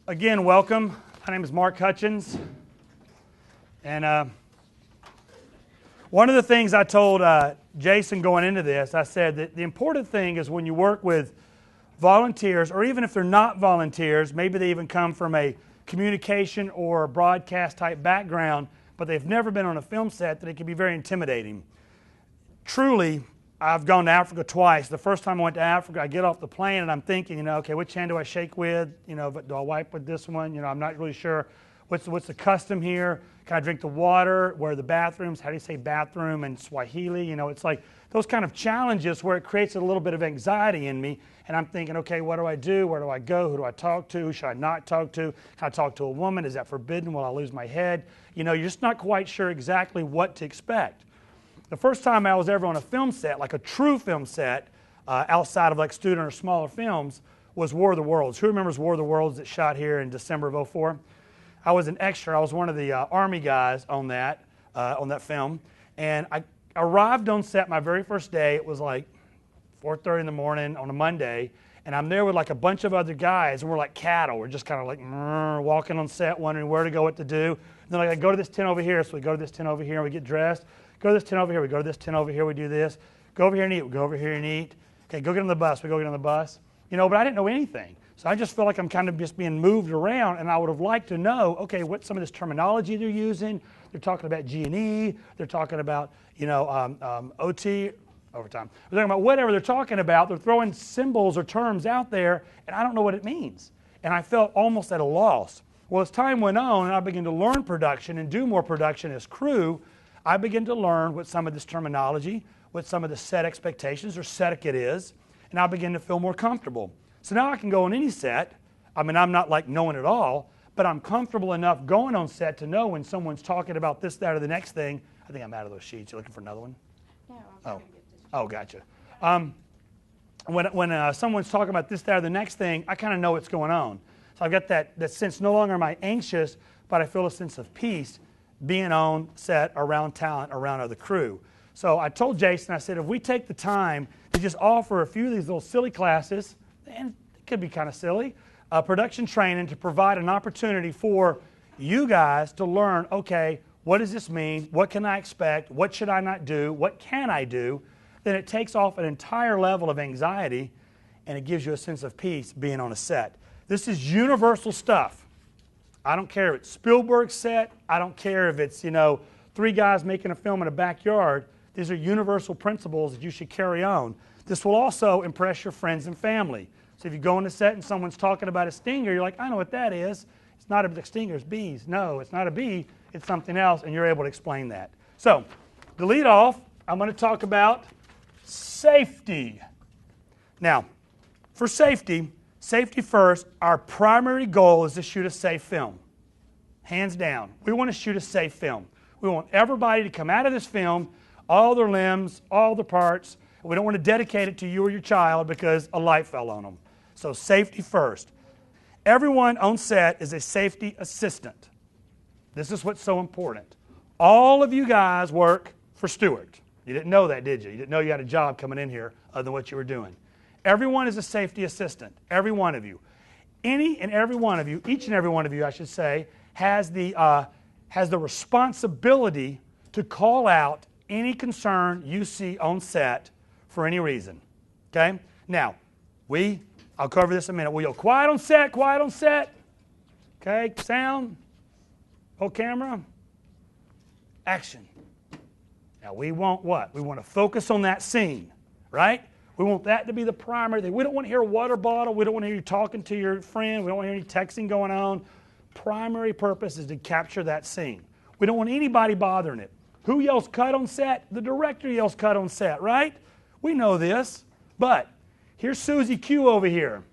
Again, welcome. My name is Mark Hutchins. And one of the things I told Jason going into this, I said that the important thing is when you work with volunteers, or even if they're not volunteers, maybe they even come from a communication or broadcast type background, but they've never been on a film set, that it can be very intimidating. Truly, I've gone to Africa twice. The first time I went to Africa, I get off the plane and I'm thinking, okay, which hand do I shake with? Do I wipe with this one? I'm not really sure. What's the custom here? Can I drink the water? Where are the bathrooms? How do you say bathroom in Swahili? It's like those kind of challenges where it creates a little bit of anxiety in me. And I'm thinking, okay, what do I do? Where do I go? Who do I talk to? Who should I not talk to? Can I talk to a woman? Is that forbidden? Will I lose my head? You're just not quite sure exactly what to expect. The first time I was ever on a film set, like a true film set, outside of like student or smaller films, was War of the Worlds. Who remembers War of the Worlds that shot here in December of '04? I was an extra. I was one of the Army guys on that film. And I arrived on set my very first day. It was like 4:30 in the morning on a Monday. And I'm there with like a bunch of other guys, and we're like cattle. We're just kind of like walking on set, wondering where to go, what to do. And then I go to this tent over here, so we go to this tent over here, and we get dressed. Go to this tent over here, we go to this tent over here, we do this. Go over here and eat, we go over here and eat. Okay, go get on the bus, we go get on the bus. But I didn't know anything. So I just felt like I'm kind of just being moved around, and I would have liked to know, okay, what some of this terminology they're using. They're talking about G&E, they're talking about, OT, overtime. They're talking about whatever they're talking about. They're throwing symbols or terms out there, and I don't know what it means. And I felt almost at a loss. Well, as time went on, and I began to learn production and do more production as crew, I began to learn what some of this terminology, what some of the set expectations or set etiquette is, and I began to feel more comfortable. So now I can go on any set. I'm not like knowing it all, but I'm comfortable enough going on set to know when someone's talking about this, that, or the next thing. I think I'm out of those sheets. You looking for another one? No, I'm trying to get this. Oh, gotcha. When someone's talking about this, that, or the next thing, I kind of know what's going on. So I've got that sense. No longer am I anxious, but I feel a sense of peace being on set around talent, around other crew. So I told Jason, I said, if we take the time to just offer a few of these little silly classes, and it could be kind of silly, production training to provide an opportunity for you guys to learn, okay, what does this mean? What can I expect? What should I not do? What can I do? Then it takes off an entire level of anxiety, and it gives you a sense of peace being on a set. This is universal stuff. I don't care if it's Spielberg's set. I don't care if it's, three guys making a film in a backyard. These are universal principles that you should carry on. This will also impress your friends and family. So if you go on the set and someone's talking about a stinger, you're like, I know what that is. It's not a stinger, it's bees. No, it's not a bee. It's something else, and you're able to explain that. So to lead off, I'm going to talk about safety. Now, for safety first, our primary goal is to shoot a safe film. Hands down. We want to shoot a safe film. We want everybody to come out of this film, all their limbs, all the parts. We don't want to dedicate it to you or your child because a light fell on them. So safety first. Everyone on set is a safety assistant. This is what's so important. All of you guys work for Stewart. You didn't know that, did you? You didn't know you had a job coming in here other than what you were doing. Everyone is a safety assistant, every one of you. Any and every one of you, each and every one of you, I should say, has the responsibility to call out any concern you see on set for any reason. Okay? Now, I'll cover this in a minute. We go quiet on set, quiet on set. Okay, sound, roll camera, action. Now we want what? We want to focus on that scene, right? We want that to be the primary thing. We don't want to hear a water bottle. We don't want to hear you talking to your friend. We don't want to hear any texting going on. Primary purpose is to capture that scene. We don't want anybody bothering it. Who yells cut on set? The director yells cut on set, right? We know this. But here's Susie Q over here.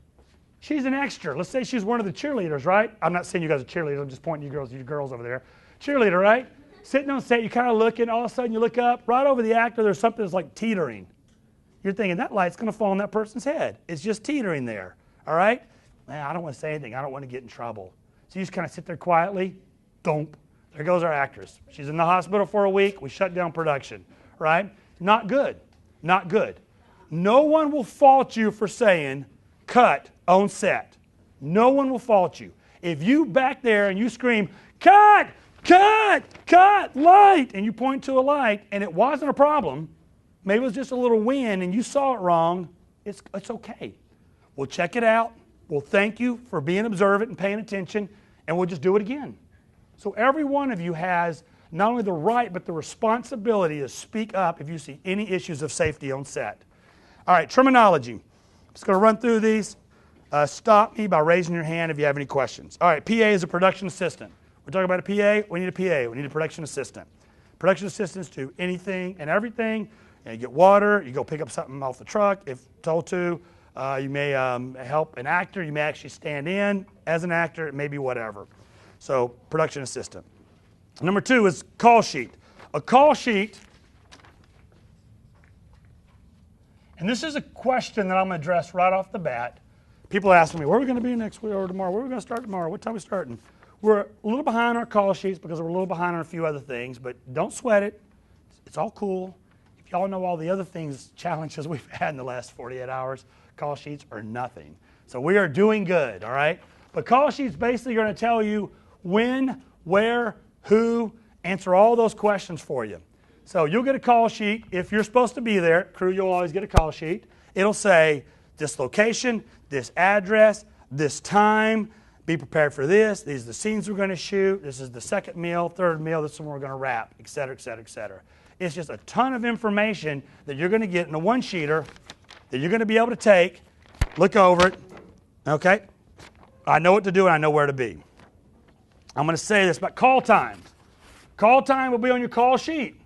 She's an extra. Let's say she's one of the cheerleaders, right? I'm not saying you guys are cheerleaders. I'm just pointing to you girls over there. Cheerleader, right? Sitting on set, you're kind of looking. All of a sudden you look up. Right over the actor, there's something that's like teetering. You're thinking, that light's going to fall on that person's head. It's just teetering there, all right? Man, I don't want to say anything. I don't want to get in trouble. So you just kind of sit there quietly. Thump. There goes our actress. She's in the hospital for a week. We shut down production, right? Not good. Not good. No one will fault you for saying cut on set. No one will fault you. If you back there and you scream, cut, cut, cut, light, and you point to a light and it wasn't a problem, maybe it was just a little wind and you saw it wrong, it's okay. We'll check it out. We'll thank you for being observant and paying attention, and we'll just do it again. So every one of you has not only the right, but the responsibility to speak up if you see any issues of safety on set. All right, terminology. I'm just going to run through these. Stop me by raising your hand if you have any questions. All right, PA is a production assistant. We're talking about a PA, we need a PA, we need a production assistant. Production assistants do anything and everything. You get water, you go pick up something off the truck if told to. You may help an actor, you may actually stand in as an actor, it may be whatever. So, production assistant. Number 2 is call sheet. A call sheet, and this is a question that I'm going to address right off the bat. People are asking me, where are we going to be next week or tomorrow? Where are we going to start tomorrow? What time are we starting? We're a little behind our call sheets because we're a little behind on a few other things, but don't sweat it. It's all cool. If y'all know all the other things, challenges we've had in the last 48 hours, call sheets are nothing. So we are doing good, all right? But call sheets basically are going to tell you when, where, who, answer all those questions for you. So you'll get a call sheet. If you're supposed to be there, crew, you'll always get a call sheet. It'll say this location, this address, this time, be prepared for this, these are the scenes we're going to shoot, this is the second meal, third meal, this is when we're going to wrap, et cetera, et cetera, et cetera. It's just a ton of information that you're going to get in a one-sheeter that you're going to be able to take, look over it, okay? I know what to do and I know where to be. I'm going to say this about call time. Call time will be on your call sheet.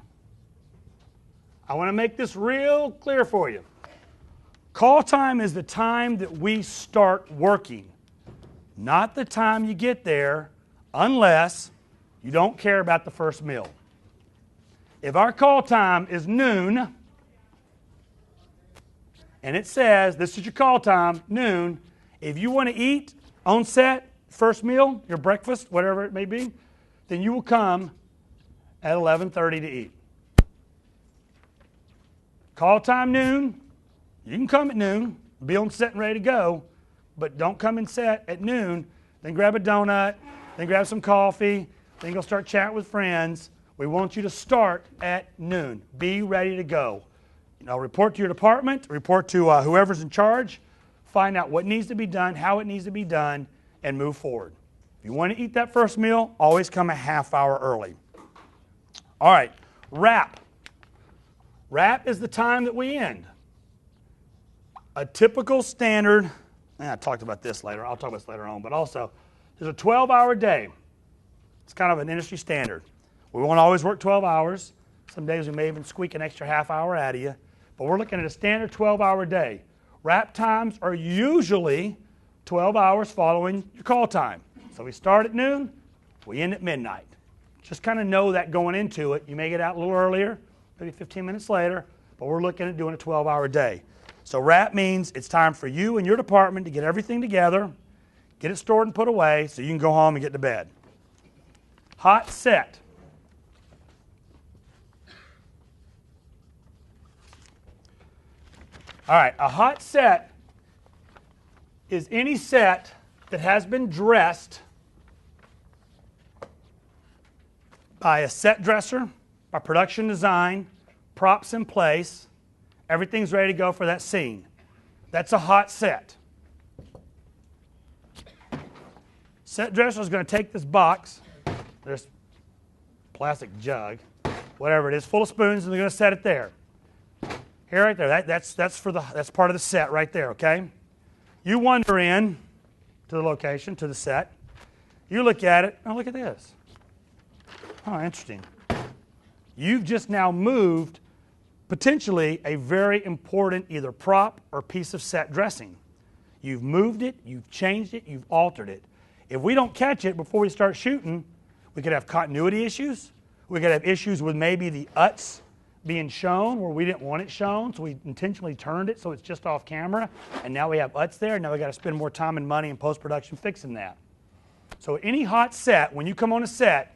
I want to make this real clear for you. Call time is the time that we start working, not the time you get there, unless you don't care about the first meal. If our call time is noon, and it says, this is your call time, noon, if you want to eat on set, first meal, your breakfast, whatever it may be, then you will come at 11:30 to eat. Call time noon, you can come at noon, be on set and ready to go, but don't come in set at noon, then grab a donut, then grab some coffee, then go start chatting with friends. We want you to start at noon. Be ready to go. Report to your department, report to whoever's in charge, find out what needs to be done, how it needs to be done, and move forward. If you want to eat that first meal, always come a half hour early. All right, wrap. Wrap is the time that we end. A typical standard, I talked about this later, I'll talk about this later on, but also there's a 12-hour day. It's kind of an industry standard. We won't always work 12 hours. Some days we may even squeak an extra half hour out of you, but we're looking at a standard 12-hour day. Wrap times are usually 12 hours following your call time. So we start at noon, we end at midnight. Just kind of know that going into it. You may get out a little earlier, maybe 15 minutes later, but we're looking at doing a 12-hour day. So wrap means it's time for you and your department to get everything together, get it stored and put away so you can go home and get to bed. Hot set. All right, a hot set is any set that has been dressed by a set dresser, by production design, props in place, everything's ready to go for that scene. That's a hot set. Set dresser is going to take this box, this plastic jug, whatever it is, full of spoons, and they're going to set it there. Here, right there. That's part of the set right there. Okay. You wander in to the location, to the set. You look at it. Oh, look at this. Oh, interesting. You've just now moved potentially a very important either prop or piece of set dressing. You've moved it. You've changed it. You've altered it. If we don't catch it before we start shooting, we could have continuity issues. We could have issues with maybe the UTS being shown where we didn't want it shown, so we intentionally turned it so it's just off camera, and now we have UTS there, and now we got to spend more time and money in post-production fixing that. So any hot set, when you come on a set,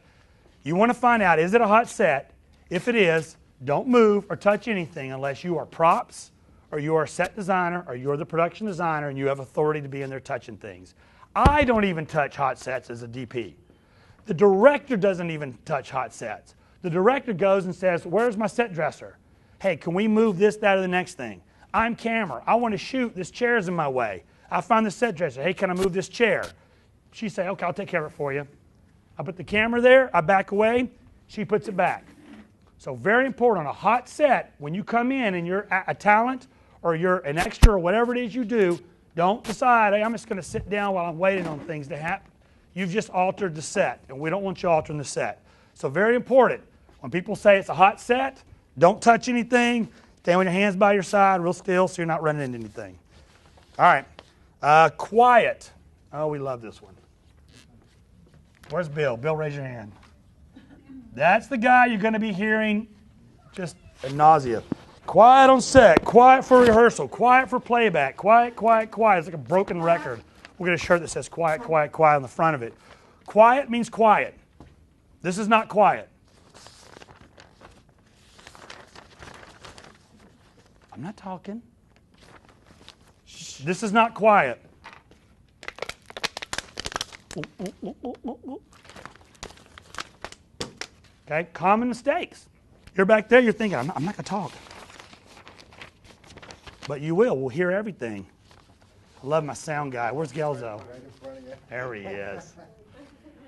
you want to find out, is it a hot set? If it is, don't move or touch anything unless you are props or you are a set designer, or you're the production designer, and you have authority to be in there touching things. I don't even touch hot sets as a DP. The director doesn't even touch hot sets. The director goes and says, where's my set dresser? Hey, can we move this, that, or the next thing? I'm camera. I want to shoot. This chair's in my way. I find the set dresser. Hey, can I move this chair? She say, okay, I'll take care of it for you. I put the camera there. I back away. She puts it back. So very important on a hot set, when you come in and you're a talent or you're an extra or whatever it is you do, don't decide, hey, I'm just going to sit down while I'm waiting on things to happen. You've just altered the set, and we don't want you altering the set. So very important. When people say it's a hot set, don't touch anything. Stand with your hands by your side, real still, so you're not running into anything. All right. Quiet. Oh, we love this one. Where's Bill? Bill, raise your hand. That's the guy you're going to be hearing just ad nausea. Quiet on set, quiet for rehearsal, quiet for playback, quiet, quiet, quiet. It's like a broken record. We'll get a shirt that says quiet, quiet, quiet on the front of it. Quiet means quiet. This is not quiet. I'm not talking. This is not quiet. Okay, common mistakes. You're back there, you're thinking, I'm not going to talk. But you will. We'll hear everything. I love my sound guy. Where's Gelzo? Right in front of you. There he is.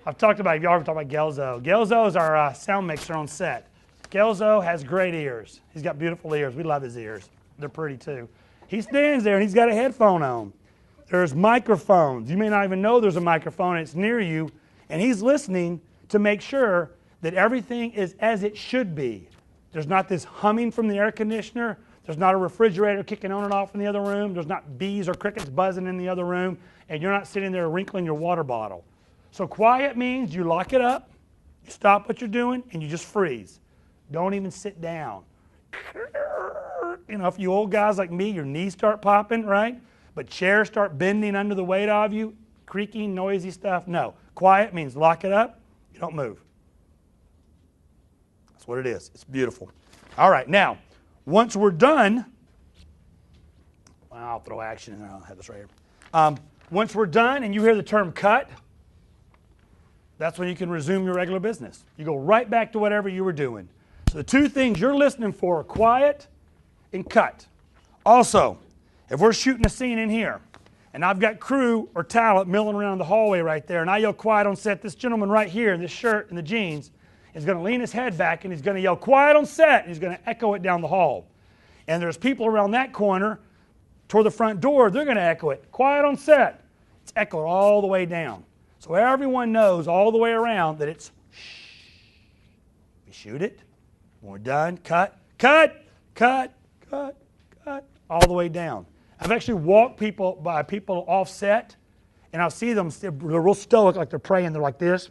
I've talked about, y'all ever talked about Gelzo. Gelzo is our sound mixer on set. Gelzo has great ears. He's got beautiful ears. We love his ears. They're pretty too. He stands there and he's got a headphone on. There's microphones. You may not even know there's a microphone. It's near you. And he's listening to make sure that everything is as it should be. There's not this humming from the air conditioner. There's not a refrigerator kicking on and off in the other room. There's not bees or crickets buzzing in the other room. And you're not sitting there wrinkling your water bottle. So quiet means you lock it up, you stop what you're doing, and you just freeze. Don't even sit down. You know, if you old guys like me, your knees start popping, right? But chairs start bending under the weight of you, creaking, noisy stuff. No. Quiet means lock it up, you don't move. That's what it is. It's beautiful. All right, now, once we're done, I'll throw action in there. I'll have this right here. Once we're done and you hear the term cut, that's when you can resume your regular business. You go right back to whatever you were doing. So the two things you're listening for are quiet and cut. Also, if we're shooting a scene in here, and I've got crew or talent milling around the hallway right there, and I yell quiet on set, this gentleman right here in this shirt and the jeans is going to lean his head back and he's going to yell quiet on set, and he's going to echo it down the hall. And there's people around that corner toward the front door, they're going to echo it, quiet on set. It's echoed all the way down. So everyone knows all the way around that it's shh. We shoot it. When we're done, cut, cut, cut, cut, cut, all the way down. I've actually walked by people off set, and I'll see them, they're real stoic, like they're praying, they're like this.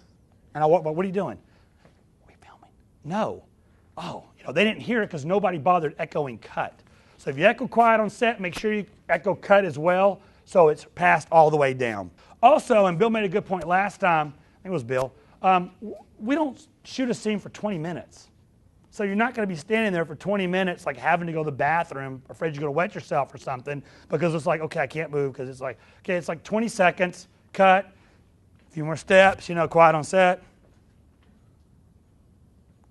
And I walk by, what are you doing? Are we filming? No. Oh, they didn't hear it because nobody bothered echoing cut. So if you echo quiet on set, make sure you echo cut as well, so it's passed all the way down. Also, and Bill made a good point last time, I think it was Bill, we don't shoot a scene for 20 minutes. So you're not going to be standing there for 20 minutes like having to go to the bathroom, afraid you're going to wet yourself or something, because it's like, okay, I can't move, because it's like, okay, it's like 20 seconds, cut, a few more steps, quiet on set,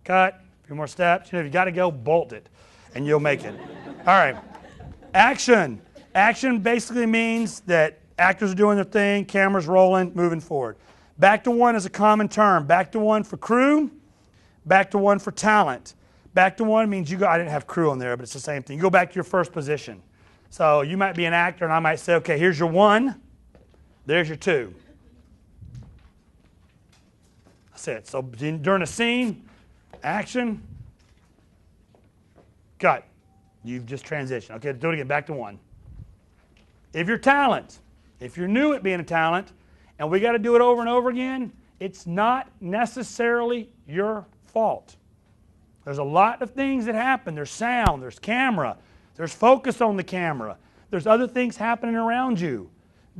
cut, a few more steps. If you got to go, bolt it, and you'll make it. All right, action. Action basically means that actors are doing their thing, cameras rolling, moving forward. Back to one is a common term. Back to one for crew, back to one for talent. Back to one means I didn't have crew on there, but it's the same thing. You go back to your first position. So you might be an actor, and I might say, okay, here's your one, there's your two. That's it. So during a scene, action, cut. You've just transitioned. Okay, do it again, back to one. If you're talent, if you're new at being a talent, and we got to do it over and over again, it's not necessarily your fault. There's a lot of things that happen. There's sound, there's camera, there's focus on the camera. There's other things happening around you.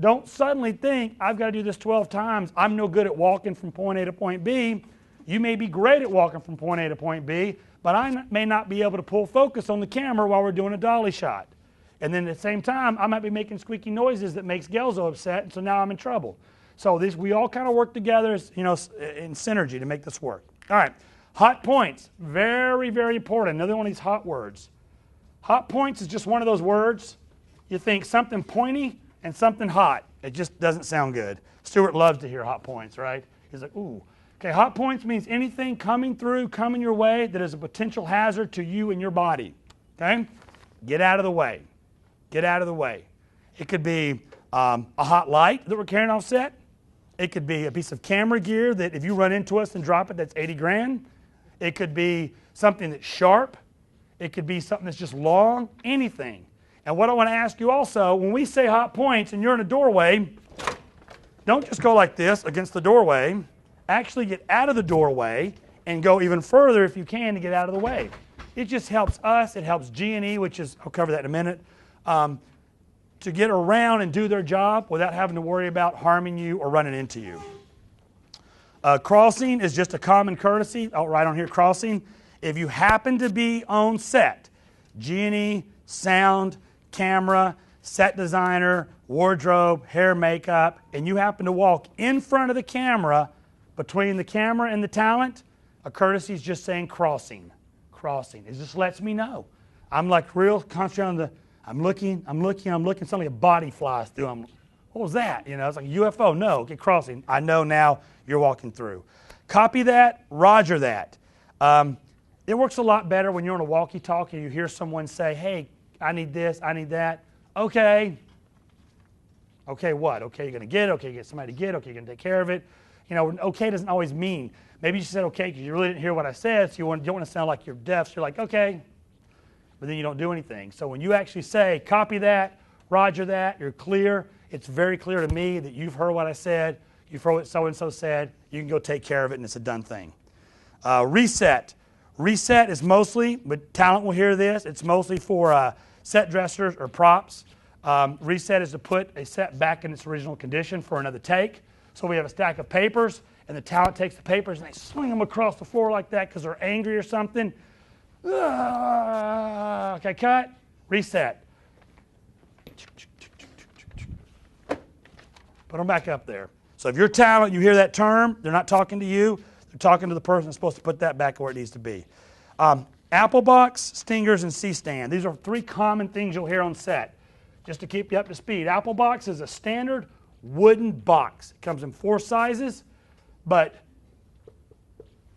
Don't suddenly think, I've got to do this 12 times. I'm no good at walking from point A to point B. You may be great at walking from point A to point B, but I may not be able to pull focus on the camera while we're doing a dolly shot. And then at the same time, I might be making squeaky noises that makes Gelzo upset, and so now I'm in trouble. So we all kind of work together, in synergy to make this work. All right, hot points, very, very important. Another one of these hot words. Hot points is just one of those words. You think something pointy and something hot. It just doesn't sound good. Stuart loves to hear hot points, right? He's like, ooh. Okay, hot points means anything coming your way that is a potential hazard to you and your body. Okay? Get out of the way. Get out of the way. It could be a hot light that we're carrying off set. It could be a piece of camera gear that if you run into us and drop it, that's 80 grand. It could be something that's sharp. It could be something that's just long, anything. And what I want to ask you also, when we say hot points and you're in a doorway, don't just go like this against the doorway. Actually get out of the doorway and go even further if you can to get out of the way. It just helps us. It helps G&E, which is, I'll cover that in a minute, to get around and do their job without having to worry about harming you or running into you. Crossing is just a common courtesy. I'll write on here, crossing. If you happen to be on set, G&E, sound, camera, set designer, wardrobe, hair, makeup, and you happen to walk in front of the camera, between the camera and the talent, a courtesy is just saying crossing. Crossing. It just lets me know. I'm like real concentrated on the, I'm looking, suddenly a body flies through. What was that? It's like a UFO. No, okay, crossing. I know now you're walking through. Copy that, roger that. It works a lot better when you're on a walkie-talkie and you hear someone say, hey, I need this, I need that. Okay. Okay, what? Okay, you're going to get it. Okay, you get somebody to get it. Okay, you're going to take care of it. Okay doesn't always mean. Maybe you said okay because you really didn't hear what I said, so you don't want to sound like you're deaf. So you're like, okay, but then you don't do anything. So when you actually say, copy that, roger that, you're clear, it's very clear to me that you've heard what I said, you've heard what so-and-so said, you can go take care of it, and it's a done thing. Reset. Reset is mostly, but talent will hear this, it's mostly for set dressers or props. Reset is to put a set back in its original condition for another take. So we have a stack of papers, and the talent takes the papers and they swing them across the floor like that because they're angry or something. Okay, cut. Reset. Put them back up there. So if you're talent, you hear that term, they're not talking to you, they're talking to the person that's supposed to put that back where it needs to be. Apple box, stingers, and C-stand. These are three common things you'll hear on set. Just to keep you up to speed, apple box is a standard wooden box. It comes in 4 sizes, but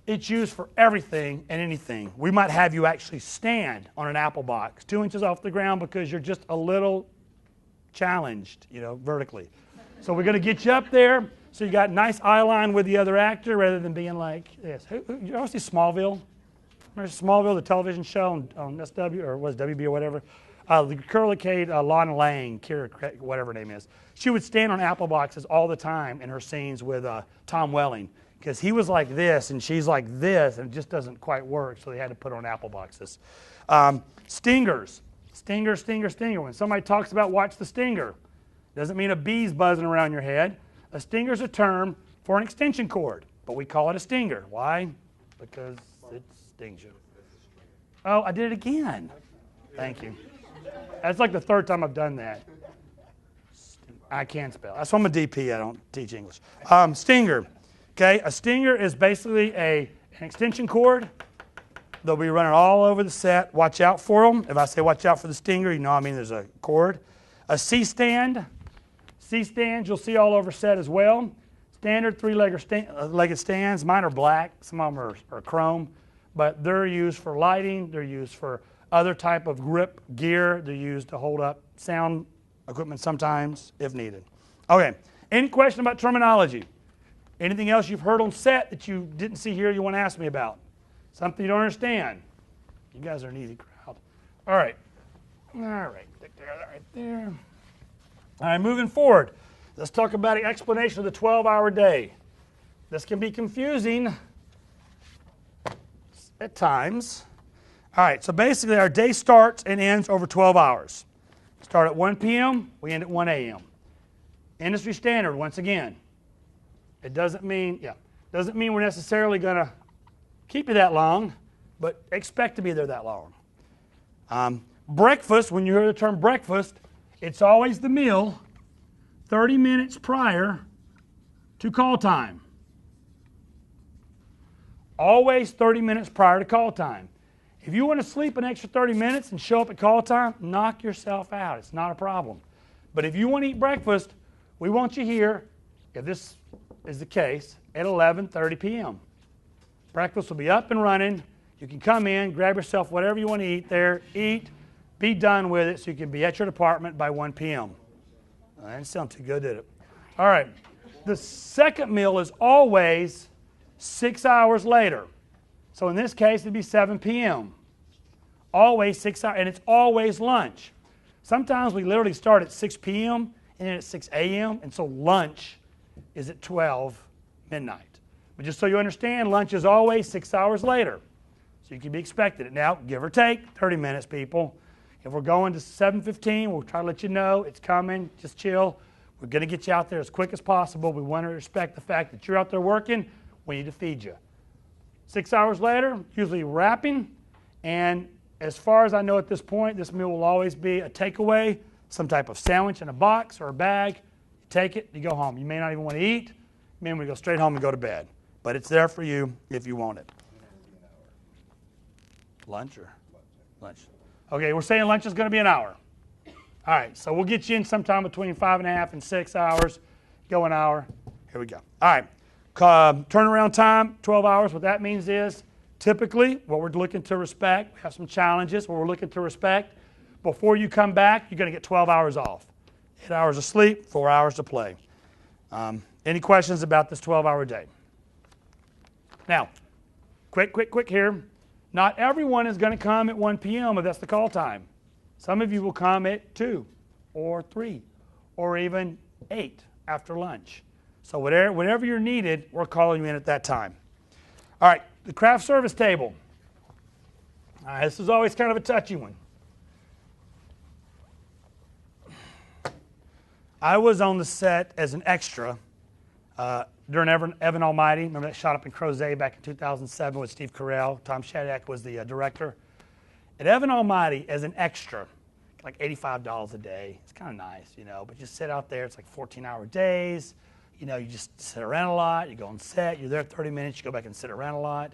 it's used for everything and anything. We might have you actually stand on an apple box 2 inches off the ground because you're just a little challenged, vertically. So we're going to get you up there so you got nice eye line with the other actor rather than being like this. You ever see Smallville? Remember Smallville, the television show on SW, or was WB or whatever? The Curlicade, Lana Lang, Kira, whatever her name is, she would stand on apple boxes all the time in her scenes with Tom Welling because he was like this and she's like this and it just doesn't quite work, so they had to put her on apple boxes. Stingers. Stinger, stinger, stinger. When somebody talks about watch the stinger, doesn't mean a bee's buzzing around your head. A stinger is a term for an extension cord, but we call it a stinger. Why? Because it stings you. Oh, I did it again. Thank you. That's like the 3rd time I've done that. I can't spell. That's why I'm a DP. I don't teach English. Stinger. Okay, a stinger is basically an extension cord. They'll be running all over the set. Watch out for them. If I say watch out for the stinger, you know I mean there's a cord. A C-stand. C-stands you'll see all over set as well. Standard 3-legged stands. Mine are black. Some of them are chrome. But they're used for lighting. They're used for other type of grip gear. They're used to hold up sound equipment sometimes if needed. Okay, any question about terminology? Anything else you've heard on set that you didn't see here you want to ask me about? Something you don't understand? You guys are an easy crowd. All right, right there. All right, moving forward, let's talk about an explanation of the 12-hour day. This can be confusing at times. All right, so basically our day starts and ends over 12 hours. Start at 1 p.m., we end at 1 a.m. Industry standard, once again. It doesn't mean we're necessarily going to keep you that long, but expect to be there that long. breakfast, when you hear the term breakfast, it's always the meal 30 minutes prior to call time. Always 30 minutes prior to call time. If you want to sleep an extra 30 minutes and show up at call time, knock yourself out. It's not a problem. But if you want to eat breakfast, we want you here, if this is the case, at 11:30 p.m. Breakfast will be up and running. You can come in, grab yourself whatever you want to eat there, eat, be done with it so you can be at your department by 1 p.m. That didn't sound too good, did it? All right. The second meal is always 6 hours later. So in this case, it'd be 7 p.m. Always 6 hours, and it's always lunch. Sometimes we literally start at 6 p.m. and then at 6 a.m., and so lunch is at 12 midnight. But just so you understand, lunch is always 6 hours later. So you can be expected. Now, give or take 30 minutes, people. If we're going to 7:15, we'll try to let you know it's coming. Just chill. We're going to get you out there as quick as possible. We want to respect the fact that you're out there working. We need to feed you. 6 hours later, usually wrapping. And as far as I know at this point, this meal will always be a takeaway, some type of sandwich in a box or a bag. You take it, you go home. You may not even want to eat. You may want to go straight home and go to bed. But it's there for you if you want it. Lunch or? Lunch. Okay, we're saying lunch is going to be an hour. All right, so we'll get you in sometime between 5.5 and 6 hours. Go an hour. Here we go. All right, turnaround time, 12 hours. What that means is typically what we're looking to respect, we have some challenges, what we're looking to respect. Before you come back, you're going to get 12 hours off. 8 hours of sleep, 4 hours to play. Any questions about this 12-hour day? Now, quick here. Not everyone is going to come at 1 p.m. if that's the call time. Some of you will come at 2 or 3 or even 8 after lunch. So whenever you're needed, we're calling you in at that time. All right, the craft service table. All right, this is always kind of a touchy one. I was on the set as an extra during Evan Almighty. Remember that shot up in Crozet back in 2007 with Steve Carell. Tom Shadyac was the director. At Evan Almighty, as an extra, like $85 a day. It's kind of nice, you know, but just sit out there. It's like 14-hour days. You know, you just sit around a lot. You go on set. You're there 30 minutes. You go back and sit around a lot.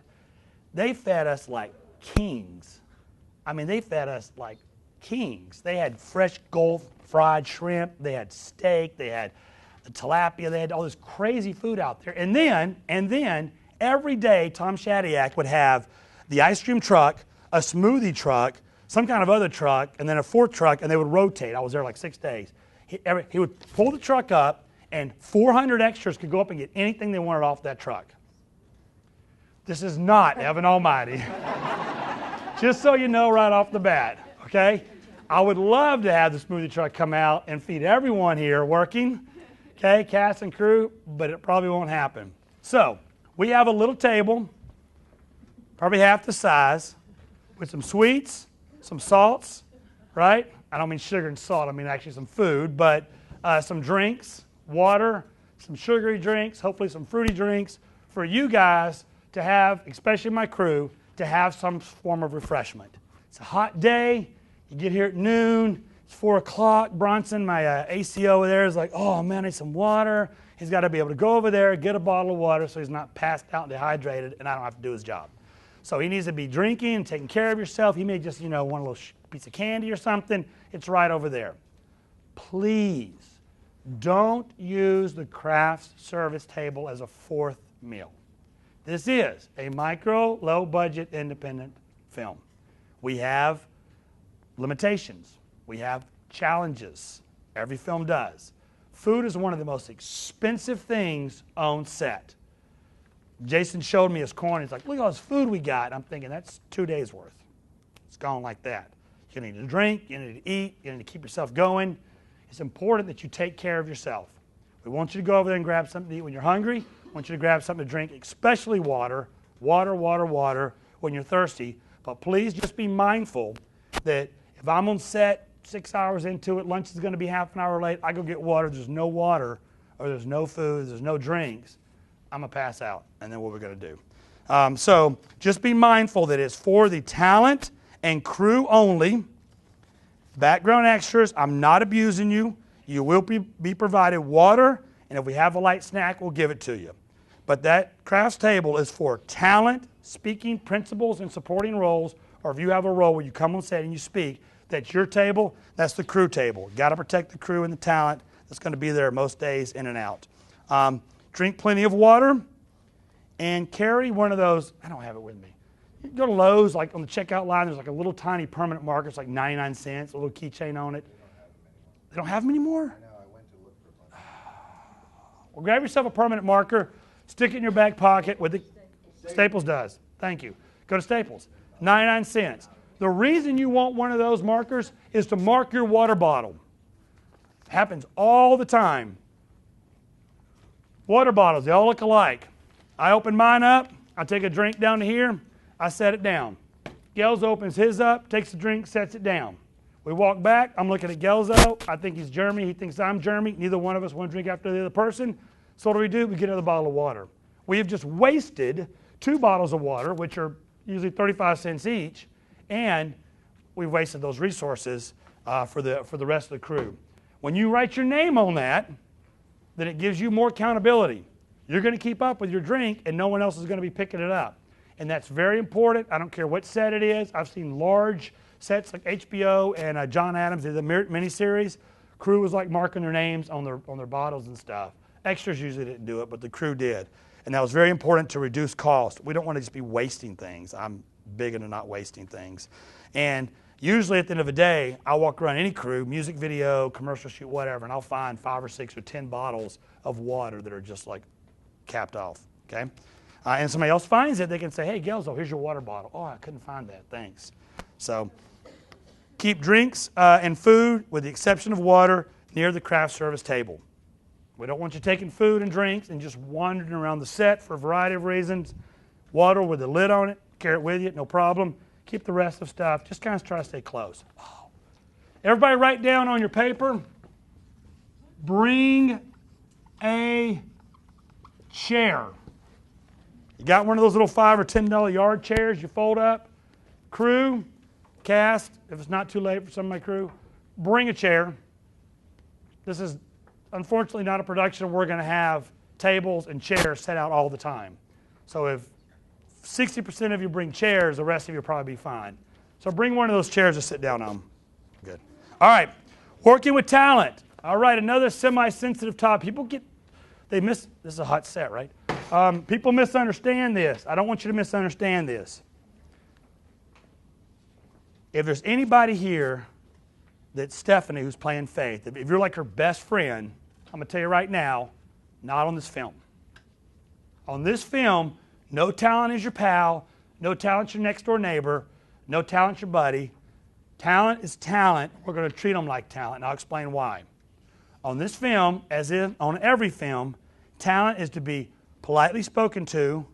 They fed us like kings. I mean, they fed us like kings. They had fresh Gulf fried shrimp. They had steak. They had the tilapia. They had all this crazy food out there. And then every day, Tom Shadyac would have the ice cream truck, a smoothie truck, some kind of other truck, and then a fourth truck, and they would rotate. I was there like 6 days. He would pull the truck up, and 400 extras could go up and get anything they wanted off that truck. This is not Evan Almighty. Just so you know right off the bat, okay? I would love to have the smoothie truck come out and feed everyone here working, okay, cast and crew, but it probably won't happen. So we have a little table, probably half the size, with some sweets, some salts, right? I don't mean sugar and salt, I mean actually some food, but some drinks, water, some sugary drinks, hopefully some fruity drinks for you guys to have, especially my crew, to have some form of refreshment. It's a hot day. You get here at noon. It's 4 o'clock. Bronson, my ACO over there, is like, oh, man, I need some water. He's got to be able to go over there, get a bottle of water so he's not passed out and dehydrated, and I don't have to do his job. So he needs to be drinking and taking care of yourself. He may just, want a little piece of candy or something. It's right over there. Please don't use the craft service table as a fourth meal. This is a micro, low-budget, independent film. We have limitations. We have challenges. Every film does. Food is one of the most expensive things on set. Jason showed me his corn. He's like, look at all this food we got. And I'm thinking, that's 2 days' worth. It's gone like that. You need to drink. You need to eat. You need to keep yourself going. It's important that you take care of yourself. We want you to go over there and grab something to eat when you're hungry. We want you to grab something to drink, especially water. Water, water, water when you're thirsty. But please just be mindful that if I'm on set 6 hours into it, lunch is going to be half an hour late, I go get water, there's no water, or there's no food, there's no drinks, I'm going to pass out. And then what we're going to do. So just be mindful that it's for the talent and crew only. Background extras, I'm not abusing you. You will be provided water, and if we have a light snack, we'll give it to you. But that crafts table is for talent, speaking principals, and supporting roles, or if you have a role where you come on set and you speak, that's your table, that's the crew table. Got to protect the crew and the talent that's going to be there most days in and out. Drink plenty of water, and carry one of those, I don't have it with me. You go to Lowe's, like on the checkout line, there's like a little tiny permanent marker, it's like 99 cents, a little keychain on it. They don't have them anymore? I know, I went to look for one. Well, grab yourself a permanent marker, stick it in your back pocket with the Staples does. Thank you. Go to Staples. 99 cents. The reason you want one of those markers is to mark your water bottle. Happens all the time. Water bottles, they all look alike. I open mine up, I take a drink down to here, I set it down. Gels opens his up, takes a drink, sets it down. We walk back, I'm looking at Gelzo, I think he's Jeremy, he thinks I'm Jeremy, neither one of us want to drink after the other person. So what do? We get another bottle of water. We have just wasted 2 bottles of water, which are usually 35 cents each, and we've wasted those resources for the rest of the crew. When you write your name on that, then it gives you more accountability. You're going to keep up with your drink, and no one else is going to be picking it up. And that's very important. I don't care what set it is. I've seen large sets like HBO and John Adams, the miniseries. Crew was like marking their names on their bottles and stuff. Extras usually didn't do it, but the crew did. And that was very important to reduce cost. We don't want to just be wasting things. I'm big into not wasting things. And usually at the end of the day, I'll walk around any crew, music video, commercial shoot, whatever, and I'll find 5 or 6 or 10 bottles of water that are just like capped off, okay? And somebody else finds it, they can say, hey, Gelzo, here's your water bottle. Oh, I couldn't find that, thanks. So keep drinks and food, with the exception of water, near the craft service table. We don't want you taking food and drinks and just wandering around the set for a variety of reasons. Water with a lid on it, carry it with you, no problem. Keep the rest of stuff, just kind of try to stay close. Oh. Everybody write down on your paper, bring a chair. You got one of those little $5 or $10 yard chairs you fold up? Crew, cast, if it's not too late for some of my crew, bring a chair. This is unfortunately not a production where we're going to have tables and chairs set out all the time. So if 60% of you bring chairs, the rest of you will probably be fine. So bring one of those chairs to sit down on. Good. All right, working with talent. All right, another semi-sensitive topic. This is a hot set, right? People misunderstand this. I don't want you to misunderstand this. If there's anybody here that's Stephanie who's playing Faith, if you're like her best friend, I'm going to tell you right now, not on this film. On this film, no talent is your pal, no talent's your next door neighbor, no talent's your buddy. Talent is talent. We're going to treat them like talent, and I'll explain why. On this film, as in on every film, talent is to be politely spoken to,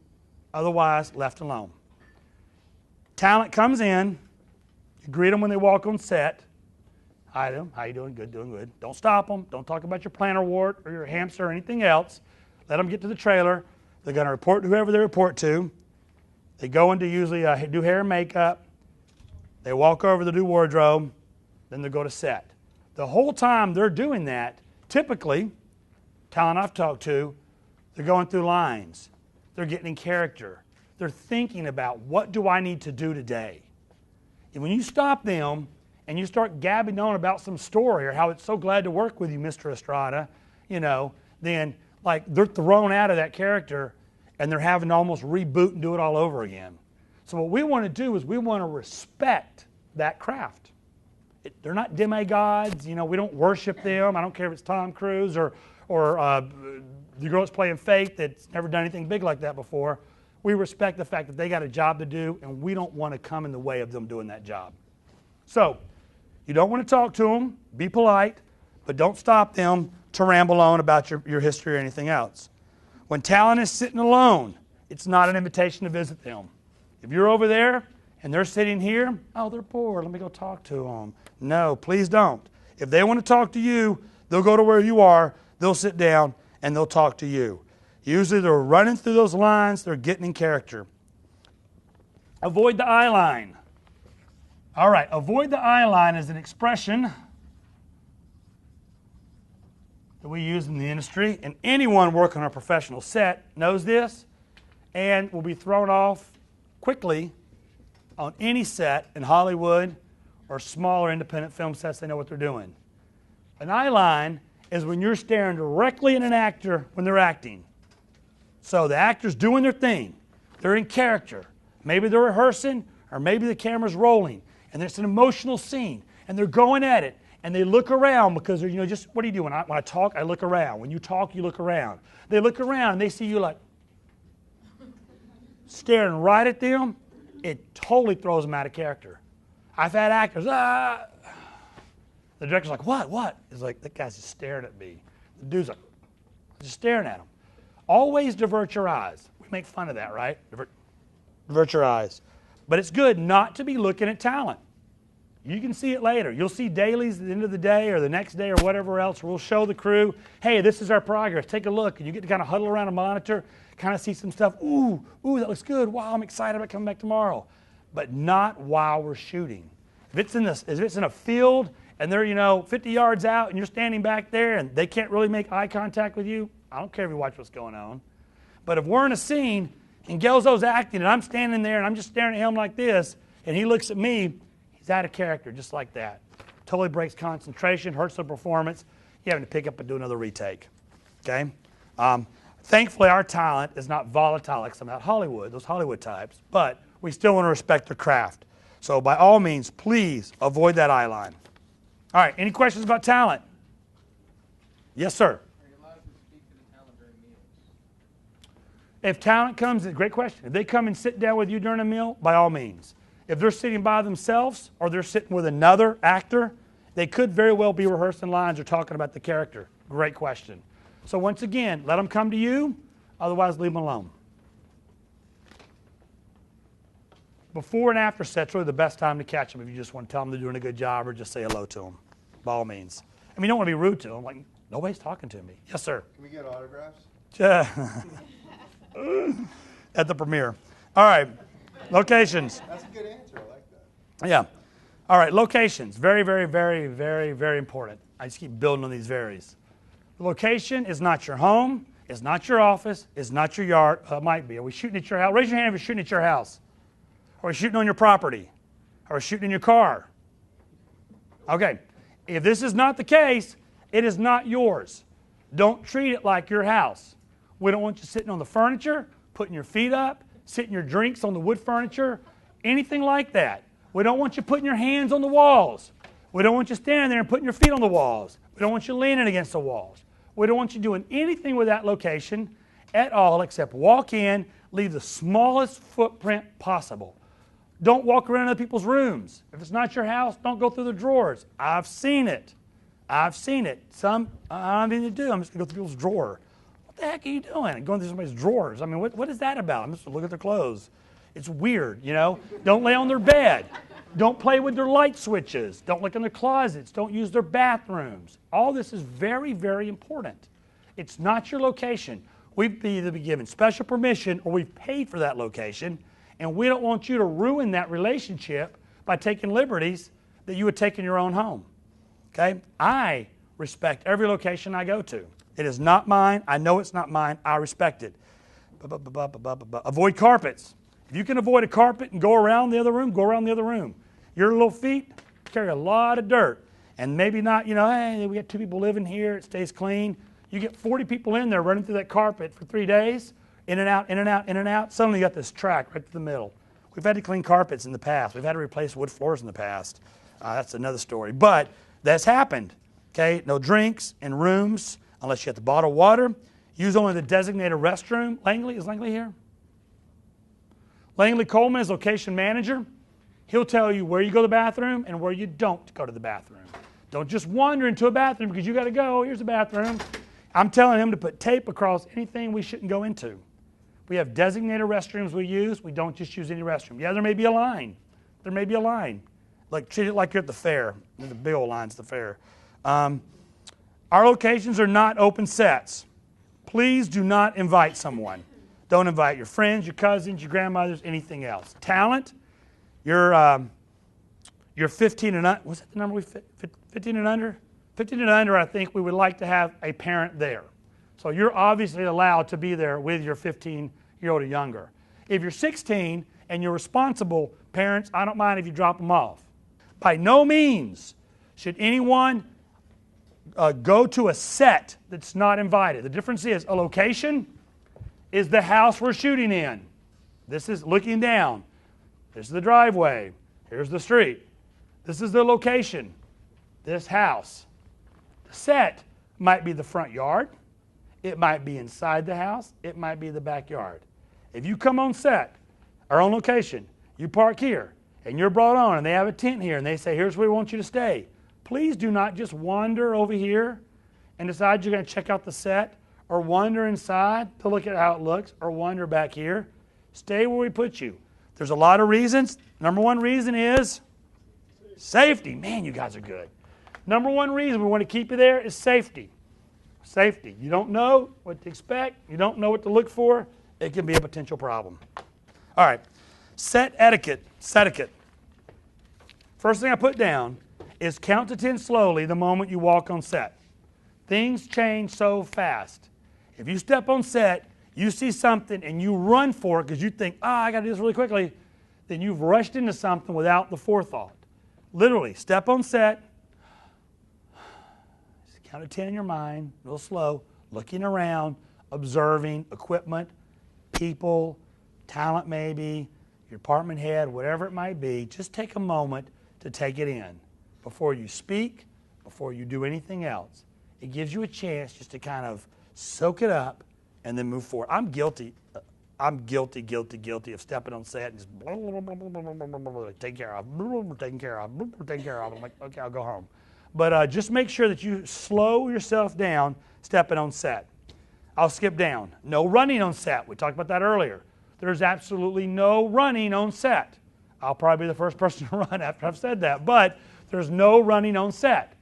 otherwise left alone. Talent comes in, you greet them when they walk on set. Hi to them, how you doing? Good, doing good. Don't stop them. Don't talk about your plantar wart or your hamster or anything else. Let them get to the trailer. They're going to report to whoever they report to. They go into usually do hair and makeup. They walk over to do wardrobe. Then they go to set. The whole time they're doing that, typically, talent I've talked to, they're going through lines. They're getting in character. They're thinking about, what do I need to do today? And when you stop them and you start gabbing on about some story or how it's so glad to work with you, Mr. Estrada, then like they're thrown out of that character and they're having to almost reboot and do it all over again. So what we want to do is we want to respect that craft. They're not demigods. We don't worship them. I don't care if it's Tom Cruise or the girl that's playing Faith that's never done anything big like that before. We respect the fact that they got a job to do, and we don't want to come in the way of them doing that job. So you don't want to talk to them. Be polite, but don't stop them to ramble on about your history or anything else. When talent is sitting alone, it's not an invitation to visit them. If you're over there and they're sitting here, oh, they're bored, let me go talk to them. No, please don't. If they want to talk to you, they'll go to where you are, they'll sit down, and they'll talk to you. Usually they're running through those lines, they're getting in character. Avoid the eye line. All right, avoid the eye line is an expression that we use in the industry, and anyone working on a professional set knows this and will be thrown off quickly on any set in Hollywood or smaller independent film sets. They know what they're doing. An eye line is when you're staring directly at an actor when they're acting. So the actor's doing their thing. They're in character. Maybe they're rehearsing, or maybe the camera's rolling, and it's an emotional scene, and they're going at it, and they look around because they're, just, what do you do? When I talk, I look around. When you talk, you look around. They look around, and they see you like staring right at them. It totally throws them out of character. I've had actors, The director's like, what? He's like, that guy's just staring at me. The dude's like, just staring at him. Always divert your eyes. We make fun of that, right? Divert your eyes. But it's good not to be looking at talent. You can see it later. You'll see dailies at the end of the day or the next day or whatever else. We'll show the crew, hey, this is our progress. Take a look. And you get to kind of huddle around a monitor, kind of see some stuff. Ooh, that looks good. Wow, I'm excited about coming back tomorrow. But not while we're shooting. If it's in a field and they're 50 yards out and you're standing back there and they can't really make eye contact with you, I don't care if you watch what's going on. But if we're in a scene and Gelzo's acting and I'm standing there and I'm just staring at him like this and he looks at me, he's out of character just like that. Totally breaks concentration, hurts the performance. You having to pick up and do another retake. Okay? Thankfully, our talent is not volatile like some of those Hollywood types, but we still want to respect their craft. So by all means, please avoid that eye line. All right, any questions about talent? Yes, sir. Are you allowed to speak to the talent during meals? If talent comes, great question. If they come and sit down with you during a meal, by all means. If they're sitting by themselves or they're sitting with another actor, they could very well be rehearsing lines or talking about the character. Great question. So once again, let them come to you, otherwise leave them alone. Before and after set's really the best time to catch them if you just want to tell them they're doing a good job or just say hello to them, by all means. I mean, you don't want to be rude to them. Like, nobody's talking to me. Yes, sir. Can we get autographs? At the premiere. All right. Locations. That's a good answer. I like that. Yeah. All right. Locations. Very, very, very, very, very important. I just keep building on these varies. The location is not your home. It's not your office. It's not your yard. It might be. Are we shooting at your house? Raise your hand if you're shooting at your house. Are we shooting on your property? Are we shooting in your car? Okay. If this is not the case, it is not yours. Don't treat it like your house. We don't want you sitting on the furniture, putting your feet up, sitting your drinks on the wood furniture, anything like that. We don't want you putting your hands on the walls. We don't want you standing there and putting your feet on the walls. We don't want you leaning against the walls. We don't want you doing anything with that location at all except walk in, leave the smallest footprint possible. Don't walk around other people's rooms. If it's not your house, don't go through the drawers. I've seen it. I don't have anything to do. I'm just going to go through people's drawer. What the heck are you doing? Going through somebody's drawers. I mean, what is that about? I'm just going to look at their clothes. It's weird, Don't lay on their bed. Don't play with their light switches. Don't look in their closets. Don't use their bathrooms. All this is very, very important. It's not your location. We've either been given special permission or we've paid for that location, and we don't want you to ruin that relationship by taking liberties that you would take in your own home. Okay? I respect every location I go to. It is not mine. I know it's not mine. I respect it. Avoid carpets. If you can avoid a carpet and go around the other room, go around the other room. Your little feet carry a lot of dirt. And maybe not, hey, we got 2 people living here, it stays clean. You get 40 people in there running through that carpet for 3 days, in and out, in and out, in and out. Suddenly you got this track right through the middle. We've had to clean carpets in the past. We've had to replace wood floors in the past. That's another story. But that's happened. Okay, no drinks in rooms unless you have to bottle water. Use only the designated restroom. Langley, is Langley here? Langley Coleman is location manager. He'll tell you where you go to the bathroom and where you don't go to the bathroom. Don't just wander into a bathroom because you got to go. Here's the bathroom. I'm telling him to put tape across anything we shouldn't go into. We have designated restrooms we use. We don't just use any restroom. Yeah, there may be a line. There may be a line. Like, treat it like you're at the fair. The big old line's the fair. Our locations are not open sets. Please do not invite someone. Don't invite your friends, your cousins, your grandmothers, anything else. Talent, your you're 15 and under. Was that the number we 15 and under? 15 and under, I think we would like to have a parent there. So you're obviously allowed to be there with your 15-year-old or younger. If you're 16 and you're responsible, parents, I don't mind if you drop them off. By no means should anyone go to a set that's not invited. The difference is a location is the house we're shooting in. This is looking down. This is the driveway. Here's the street. This is the location. This house. The set might be the front yard. It might be inside the house. It might be the backyard. If you come on set or on location, you park here, and you're brought on, and they have a tent here, and they say, here's where we want you to stay. Please do not just wander over here and decide you're going to check out the set, or wander inside to look at how it looks, or wander back here. Stay where we put you. There's a lot of reasons. Number one reason is safety. Man, you guys are good. Number one reason we want to keep you there is safety. Safety. You don't know what to expect. You don't know what to look for. It can be a potential problem. All right. Set etiquette. Set etiquette. First thing I put down is count to 10 slowly the moment you walk on set. Things change so fast. If you step on set, you see something and you run for it because you think, I got to do this really quickly, then you've rushed into something without the forethought. Literally, step on set, count to 10 in your mind, real slow, looking around, observing equipment, people, talent maybe, your department head, whatever it might be. Just take a moment to take it in before you speak, before you do anything else. It gives you a chance just to kind of soak it up and then move forward. I'm guilty of stepping on set and just taking care of. I'm like, okay, I'll go home. But just make sure that you slow yourself down stepping on set. I'll skip down. No running on set. We talked about that earlier. There's absolutely no running on set. I'll probably be the first person to run after I've said that. But there's no running on set.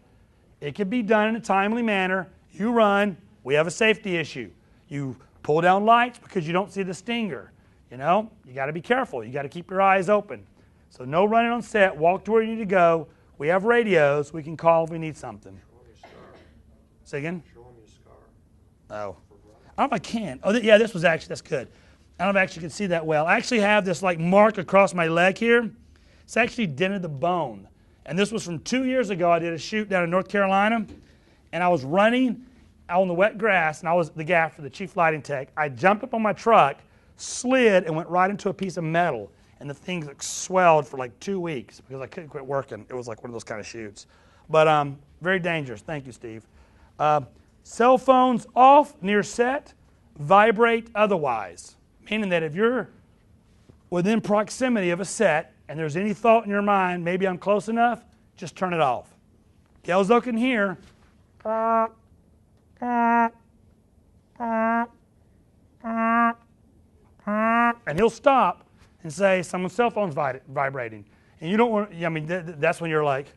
It can be done in a timely manner. You run. We have a safety issue. You pull down lights because you don't see the stinger. You know, you got to be careful. You got to keep your eyes open. So no running on set. Walk to where you need to go. We have radios. We can call if we need something. Show them your scar. Say again? Show them your scar. Oh. I don't know if I can. Oh, yeah, this was actually, that's good. I don't know if I actually can see that well. I actually have this like mark across my leg here. It's actually dented the bone. And this was from 2 years ago. I did a shoot down in North Carolina, and I was running out on the wet grass, and I was the gaffer, the chief lighting tech. I jumped up on my truck, slid, and went right into a piece of metal. And the thing like swelled for like 2 weeks because I couldn't quit working. It was like one of those kind of shoots. But very dangerous. Thank you, Steve. Cell phones off near set, vibrate otherwise. Meaning that if you're within proximity of a set and there's any thought in your mind, maybe I'm close enough, just turn it off. Kelzo can hear. And he'll stop and say, someone's cell phone's vibrating. And you don't want, I mean, that's when you're like.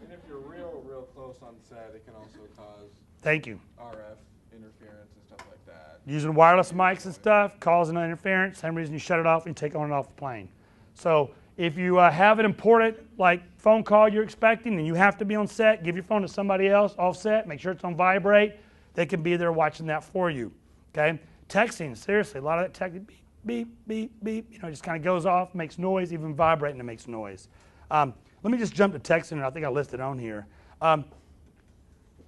And if you're real close on set, it can also cause Thank you. RF interference and stuff like that. Using wireless mics and stuff, causing interference, same reason you shut it off and take on and off the plane. So if you have an important like phone call you're expecting and you have to be on set, give your phone to somebody else off set, make sure it's on vibrate. They can be there watching that for you. Okay? Texting, seriously, a lot of that text, beep, beep, beep, beep, you know, just kind of goes off, makes noise, even vibrating it makes noise. Let me just jump to texting, and I think I listed on here.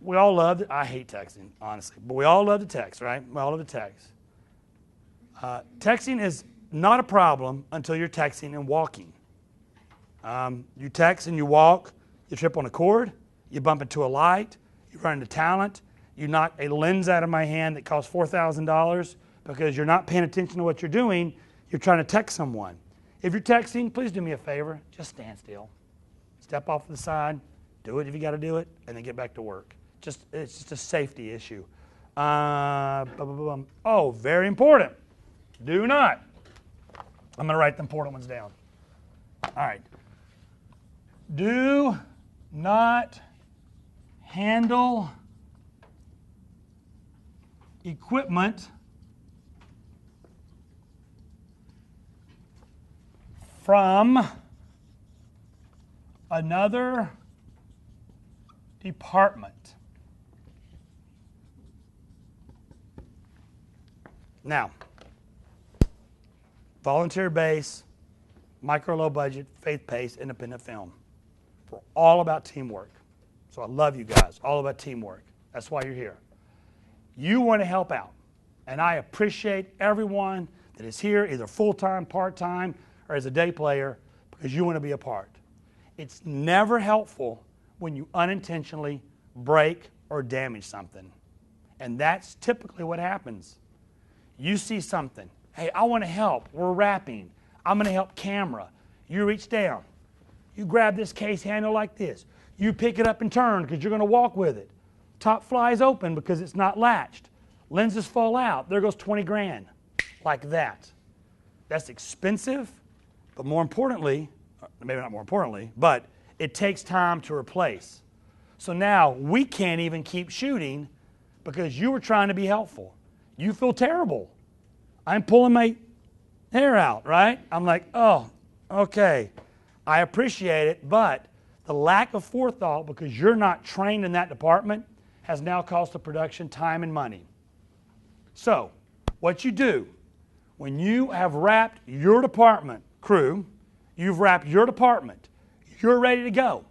We all love it. I hate texting, honestly, but we all love to text, right? We all love to text. Texting is not a problem until you're texting and walking. You text and you walk, you trip on a cord, you bump into a light, you run into talent, you knock a lens out of my hand that costs $4,000 because you're not paying attention to what you're doing, you're trying to text someone. If you're texting, please do me a favor, just stand still. Step off to the side, do it if you got to do it, and then get back to work. It's just a safety issue. Oh, very important. Do not. I'm going to write the important ones down. All right. Do not handle equipment from another department. Now, volunteer base, micro low budget, faith-paced, independent film. We're all about teamwork. So I love you guys, all about teamwork. That's why you're here. You want to help out. And I appreciate everyone that is here, either full-time, part-time, or as a day player, because you want to be a part. It's never helpful when you unintentionally break or damage something. And that's typically what happens. You see something. Hey, I want to help. We're wrapping. I'm going to help camera. You reach down. You grab this case handle like this. You pick it up and turn because you're going to walk with it. Top flies open because it's not latched. Lenses fall out. There goes 20 grand. Like that. That's expensive, but more importantly, maybe not more importantly, but it takes time to replace. So now we can't even keep shooting because you were trying to be helpful. You feel terrible. I'm pulling my hair out, right? I'm like, oh, okay. I appreciate it, but the lack of forethought because you're not trained in that department has now cost the production time and money. So, what you do, when you have wrapped your department crew, you've wrapped your department, you're ready to go.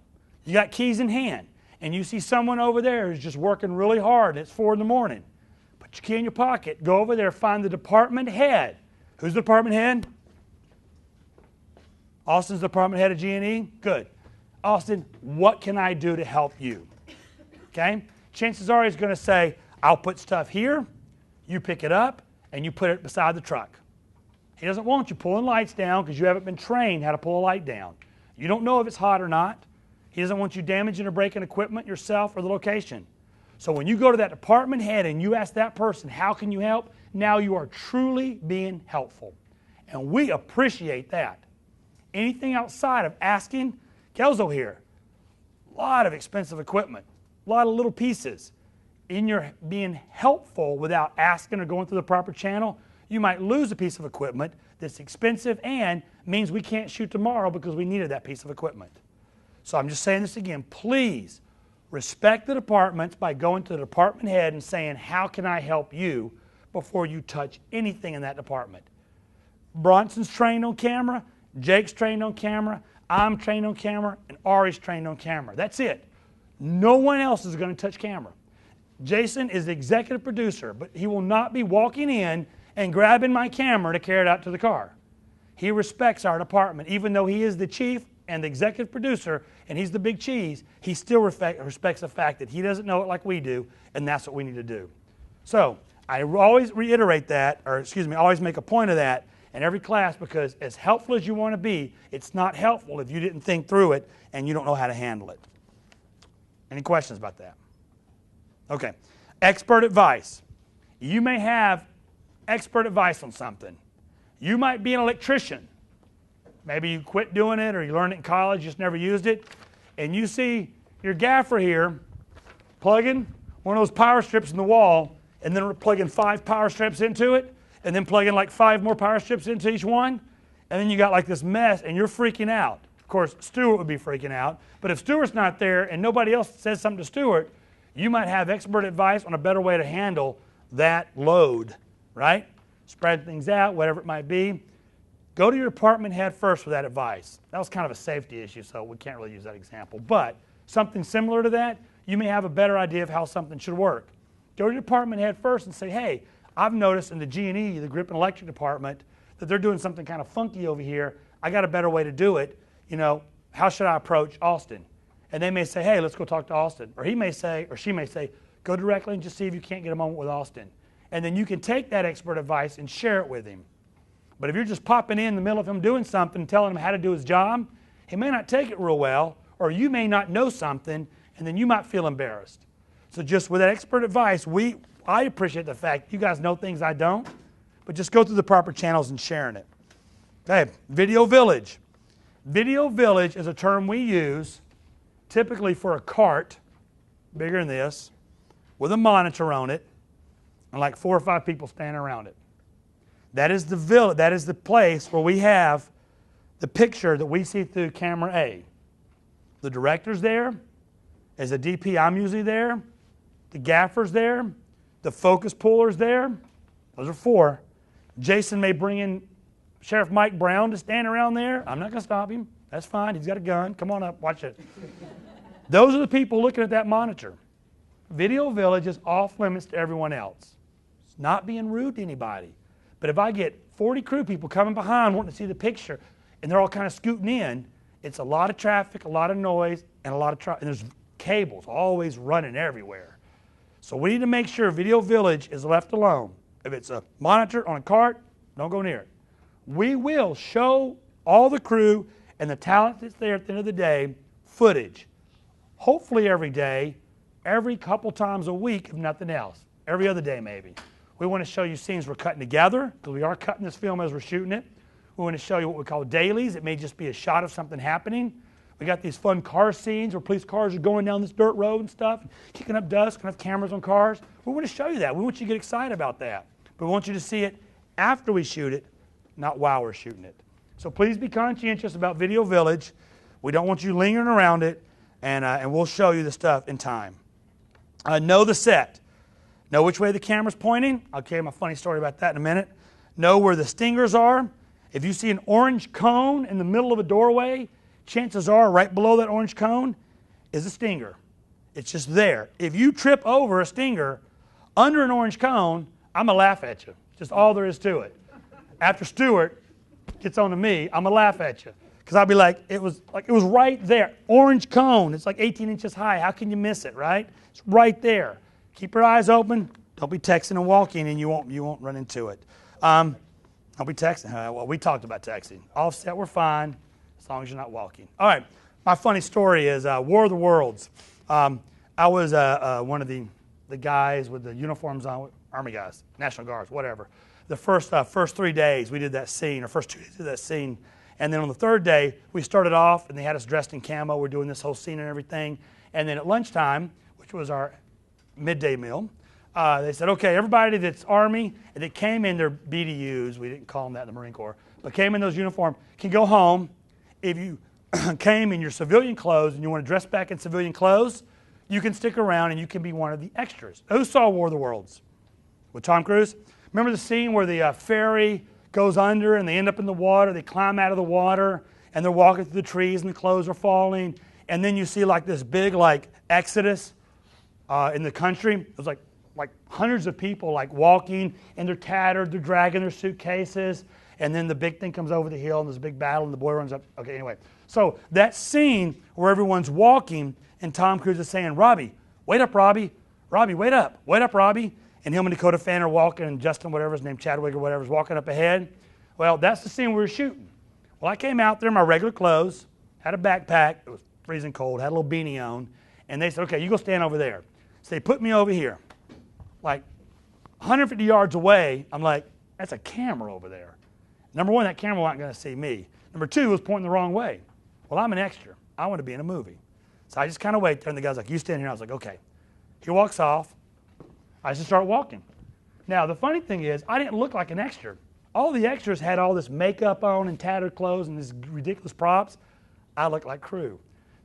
You got keys in hand, and you see someone over there who's just working really hard, and it's 4 in the morning. Put your key in your pocket, go over there, find the department head. Who's the department head? Austin's the department head of G&E? Good. Austin, what can I do to help you? Okay? Chances are he's going to say, I'll put stuff here, you pick it up, and you put it beside the truck. He doesn't want you pulling lights down because you haven't been trained how to pull a light down. You don't know if it's hot or not. He doesn't want you damaging or breaking equipment yourself or the location. So when you go to that department head and you ask that person, how can you help? Now you are truly being helpful. And we appreciate that. Anything outside of asking, Kelso here, a lot of expensive equipment, a lot of little pieces. In your being helpful without asking or going through the proper channel, you might lose a piece of equipment that's expensive and means we can't shoot tomorrow because we needed that piece of equipment. So I'm just saying this again. Please respect the departments by going to the department head and saying, how can I help you before you touch anything in that department? Bronson's trained on camera, Jake's trained on camera, I'm trained on camera, and Ari's trained on camera. That's it. No one else is going to touch camera. Jason is the executive producer, but he will not be walking in and grabbing my camera to carry it out to the car. He respects our department. Even though he is the chief and the executive producer and he's the big cheese, he still respects the fact that he doesn't know it like we do, and that's what we need to do. So I always reiterate that, always make a point of that in every class because as helpful as you want to be, it's not helpful if you didn't think through it and you don't know how to handle it. Any questions about that? Okay. Expert advice. You may have expert advice on something. You might be an electrician. Maybe you quit doing it or you learned it in college, just never used it. And you see your gaffer here plugging one of those power strips in the wall and then plugging 5 power strips into it and then plugging like 5 more power strips into each one. And then you got like this mess and you're freaking out. Of course, Stuart would be freaking out. But if Stuart's not there and nobody else says something to Stuart, you might have expert advice on a better way to handle that load, right? Spread things out, whatever it might be. Go to your department head first with that advice. That was kind of a safety issue, so we can't really use that example. But something similar to that, you may have a better idea of how something should work. Go to your department head first and say, hey, I've noticed in the G&E, the grip and electric department, that they're doing something kind of funky over here. I got a better way to do it. You know, how should I approach Austin? And they may say, hey, let's go talk to Austin. Or he may say, or she may say, go directly and just see if you can't get a moment with Austin. And then you can take that expert advice and share it with him. But if you're just popping in the middle of him doing something and telling him how to do his job, he may not take it real well, or you may not know something, and then you might feel embarrassed. So just with that expert advice, I appreciate the fact you guys know things I don't, but just go through the proper channels and sharing it. Okay, Video Village. Video Village is a term we use typically for a cart, bigger than this, with a monitor on it, and like 4 or 5 people standing around it. That is the village. That is the place where we have the picture that we see through camera A. The director's there. As a DP, I'm usually there. The gaffer's there. The focus puller's there. Those are 4. Jason may bring in Sheriff Mike Brown to stand around there. I'm not going to stop him. That's fine. He's got a gun. Come on up. Watch it. Those are the people looking at that monitor. Video Village is off limits to everyone else. It's not being rude to anybody. But if I get 40 crew people coming behind wanting to see the picture, and they're all kind of scooting in, it's a lot of traffic, a lot of noise, and a lot of and there's cables always running everywhere. So we need to make sure Video Village is left alone. If it's a monitor on a cart, don't go near it. We will show all the crew and the talent that's there at the end of the day footage. Hopefully every day, every couple times a week, if nothing else. Every other day maybe. We want to show you scenes we're cutting together, because we are cutting this film as we're shooting it. We want to show you what we call dailies. It may just be a shot of something happening. We got these fun car scenes where police cars are going down this dirt road and stuff, kicking up dust, going to have cameras on cars. We want to show you that. We want you to get excited about that. But we want you to see it after we shoot it, not while we're shooting it. So please be conscientious about Video Village. We don't want you lingering around it, and we'll show you the stuff in time. Know the set. Know which way the camera's pointing. I'll tell you my funny story about that in a minute. Know where the stingers are. If you see an orange cone in the middle of a doorway, chances are right below that orange cone is a stinger. It's just there. If you trip over a stinger under an orange cone, I'm going to laugh at you. Just all there is to it. After Stuart gets on to me, I'm going to laugh at you. Because I'll be like it was right there. Orange cone. It's like 18 inches high. How can you miss it, right? It's right there. Keep your eyes open. Don't be texting and walking, and you won't run into it. Don't be texting. Well, we talked about texting. Offset, we're fine, as long as you're not walking. All right. My funny story is War of the Worlds. I was one of the guys with the uniforms on, Army guys, National Guards, whatever. The first 3 days we did that scene, or first 2 days we did that scene. And then on the 3rd day, we started off, and they had us dressed in camo. We're doing this whole scene and everything. And then at lunchtime, which was our midday meal, they said, okay, everybody that's Army and that came in their BDUs, we didn't call them that in the Marine Corps, but came in those uniforms, can go home. If you came in your civilian clothes and you want to dress back in civilian clothes, you can stick around and you can be one of the extras. Who saw War of the Worlds with Tom Cruise? Remember the scene where the ferry goes under and they end up in the water, they climb out of the water, and they're walking through the trees and the clothes are falling, and then you see like this big exodus in the country. It was like hundreds of people walking, and they're tattered, they're dragging their suitcases, and then the big thing comes over the hill and there's a big battle and the boy runs up. Okay, anyway. So that scene where everyone's walking and Tom Cruise is saying, Robbie, wait up, Robbie. Robbie, wait up. Wait up, Robbie. And him and Dakota Fanning are walking, and Justin, whatever his name, Chadwick or whatever, is walking up ahead. Well, that's the scene we were shooting. Well, I came out there in my regular clothes, had a backpack, it was freezing cold, had a little beanie on, and they said, okay, you go stand over there. So they put me over here. Like 150 yards away, I'm like, that's a camera over there. Number one, that camera wasn't going to see me. Number two, it was pointing the wrong way. Well, I'm an extra. I want to be in a movie. So I just kind of wait there, and the guy's like, you stand here. I was like, okay. He walks off. I just start walking. Now, the funny thing is, I didn't look like an extra. All the extras had all this makeup on and tattered clothes and these ridiculous props. I looked like crew.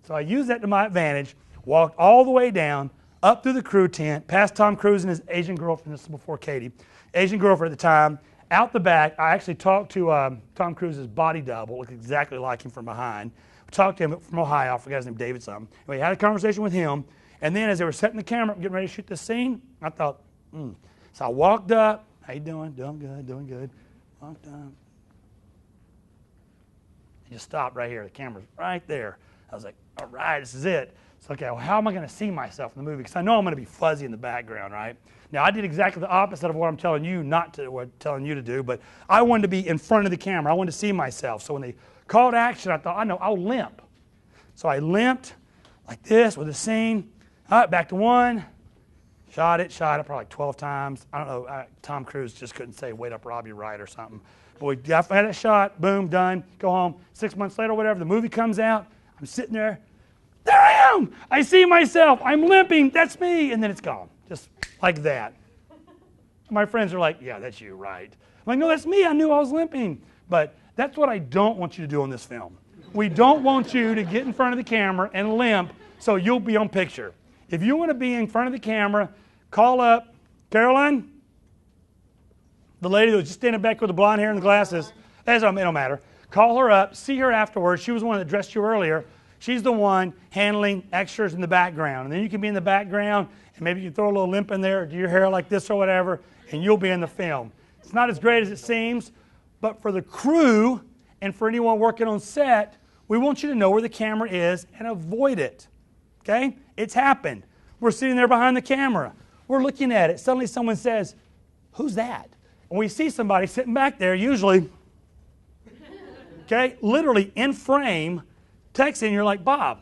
So I used that to my advantage, walked all the way down, up through the crew tent, past Tom Cruise and his Asian girlfriend, this was before Katie, Asian girlfriend at the time, out the back. I actually talked to Tom Cruise's body double, looked exactly like him from behind. We talked to him from Ohio, I forgot his name, David something. And we had a conversation with him, and then as they were setting the camera up, getting ready to shoot this scene, I thought, So I walked up, how you doing? Doing good, doing good. Walked up. And just stopped right here. The camera's right there. I was like, all right, this is it. So, okay, well, how am I going to see myself in the movie? Because I know I'm going to be fuzzy in the background, right? Now, I did exactly the opposite of what I'm telling you telling you to do, but I wanted to be in front of the camera. I wanted to see myself. So when they called action, I thought, I know, I'll limp. So I limped like this with the scene. All right, back to one. Shot it probably like 12 times. I don't know, Tom Cruise just couldn't say, wait up, Robbie, right, or something. But we got that shot, boom, done, go home. 6 months later, whatever, the movie comes out. I'm sitting there. There I am! I see myself. I'm limping. That's me. And then it's gone. Just like that. My friends are like, yeah, that's you, right? I'm like, no, that's me. I knew I was limping. But That's what I don't want you to do on this film. We don't want you to get in front of the camera and limp so you'll be on picture. If you want to be in front of the camera, call up Caroline, the lady that was just standing back with the blonde hair and the glasses. It don't matter. Call her up, see her afterwards. She was the one that dressed you earlier. She's the one handling extras in the background. And then you can be in the background and maybe you can throw a little limp in there or do your hair like this or whatever, and you'll be in the film. It's not as great as it seems, but for the crew and for anyone working on set, we want you to know where the camera is and avoid it. Okay? It's happened. We're sitting there behind the camera. We're looking at it. Suddenly someone says, "Who's that?" And we see somebody sitting back there, usually, okay, literally in frame, texting. You're like, "Bob,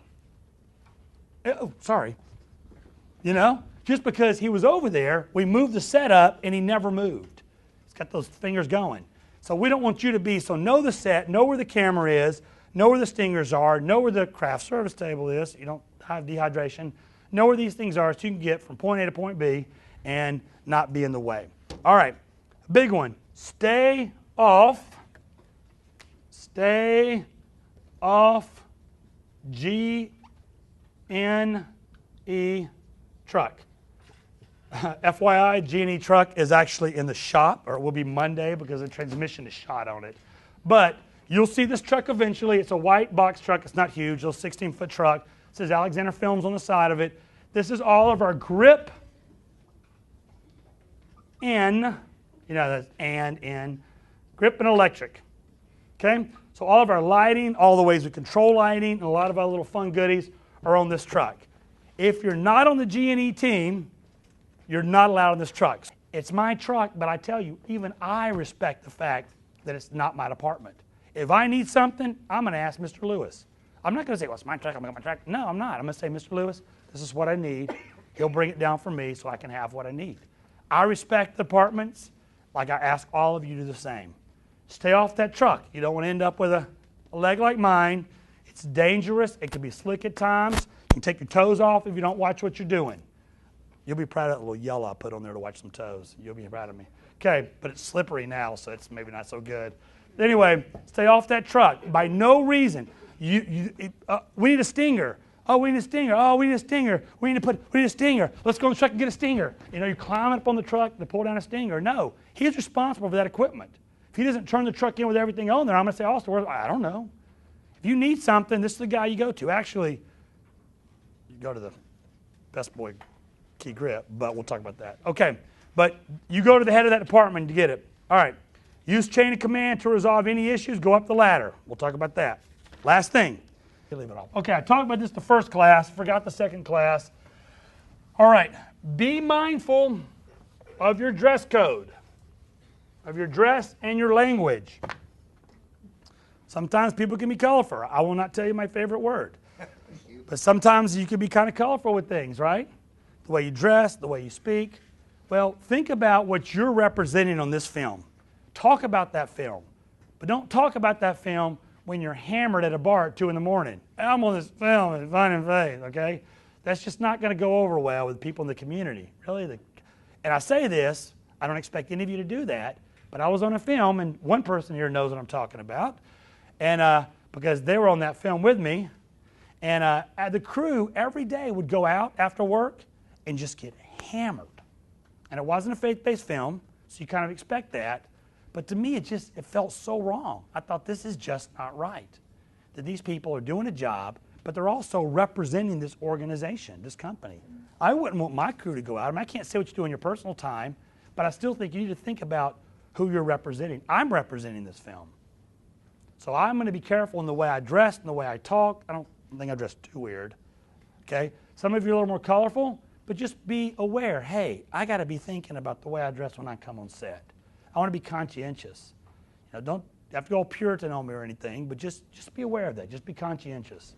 oh, sorry." You know, just because he was over there, we moved the setup and he never moved. He's got those fingers going. So we don't want you to be, so know the set, know where the camera is, know where the stingers are, know where the craft service table is. You don't have dehydration. Know where these things are so you can get from point A to point B and not be in the way. All right, big one. Stay off G&E truck. FYI, G&E truck is actually in the shop, or it will be Monday because the transmission is shot on it. But you'll see this truck eventually. It's a white box truck. It's not huge. It's a 16-foot truck. It says Alexander Films on the side of it. This is all of our grip in, that's and in, grip and electric. Okay? So all of our lighting, all the ways we control lighting, and a lot of our little fun goodies are on this truck. If you're not on the G&E team, you're not allowed on this truck. It's my truck, but I tell you, even I respect the fact that it's not my department. If I need something, I'm going to ask Mr. Lewis. I'm not going to say, "Well, it's my truck, I'm going to get my truck." No, I'm not. I'm going to say, "Mr. Lewis, this is what I need." He'll bring it down for me so I can have what I need. I respect the departments, like I ask all of you to do the same. Stay off that truck. You don't want to end up with a leg like mine. It's dangerous. It can be slick at times. You can take your toes off if you don't watch what you're doing. You'll be proud of that little yellow I put on there to watch some toes. You'll be proud of me. Okay, but it's slippery now, so it's maybe not so good. Anyway, stay off that truck. By no reason. We need a stinger. Oh, we need a stinger. Oh, we need a stinger. We need a stinger. Let's go on the truck and get a stinger. You're climbing up on the truck to pull down a stinger. No, he's responsible for that equipment. If he doesn't turn the truck in with everything on there, I'm going to say, "Austin, I don't know." If you need something, this is the guy you go to. Actually, you go to the Best Boy Key Grip, but we'll talk about that. Okay, but you go to the head of that department to get it. All right, use chain of command to resolve any issues. Go up the ladder. We'll talk about that. Last thing. Leave it off. Okay, I talked about this the first class. Forgot the second class. All right, be mindful of your dress code, of your dress and your language. Sometimes people can be colorful. I will not tell you my favorite word. But sometimes you can be kind of colorful with things, right? The way you dress, the way you speak. Well, think about what you're representing on this film. Talk about that film. But don't talk about that film when you're hammered at a bar at 2 in the morning. "I'm on this film, it's fine and faith," okay? That's just not going to go over well with people in the community. Really. And I say this, I don't expect any of you to do that, but I was on a film, and one person here knows what I'm talking about, and because they were on that film with me, and the crew every day would go out after work and just get hammered. And it wasn't a faith-based film, so you kind of expect that. But to me, it felt so wrong. I thought, this is just not right. That these people are doing a job, but they're also representing this organization, this company. I wouldn't want my crew to go out. I can't say what you do in your personal time, but I still think you need to think about who you're representing. I'm representing this film. So I'm going to be careful in the way I dress and the way I talk. I don't think I dress too weird. Okay? Some of you are a little more colorful, but just be aware, hey, I got to be thinking about the way I dress when I come on set. I want to be conscientious. Don't have to go Puritan on me or anything, but just be aware of that. Just be conscientious.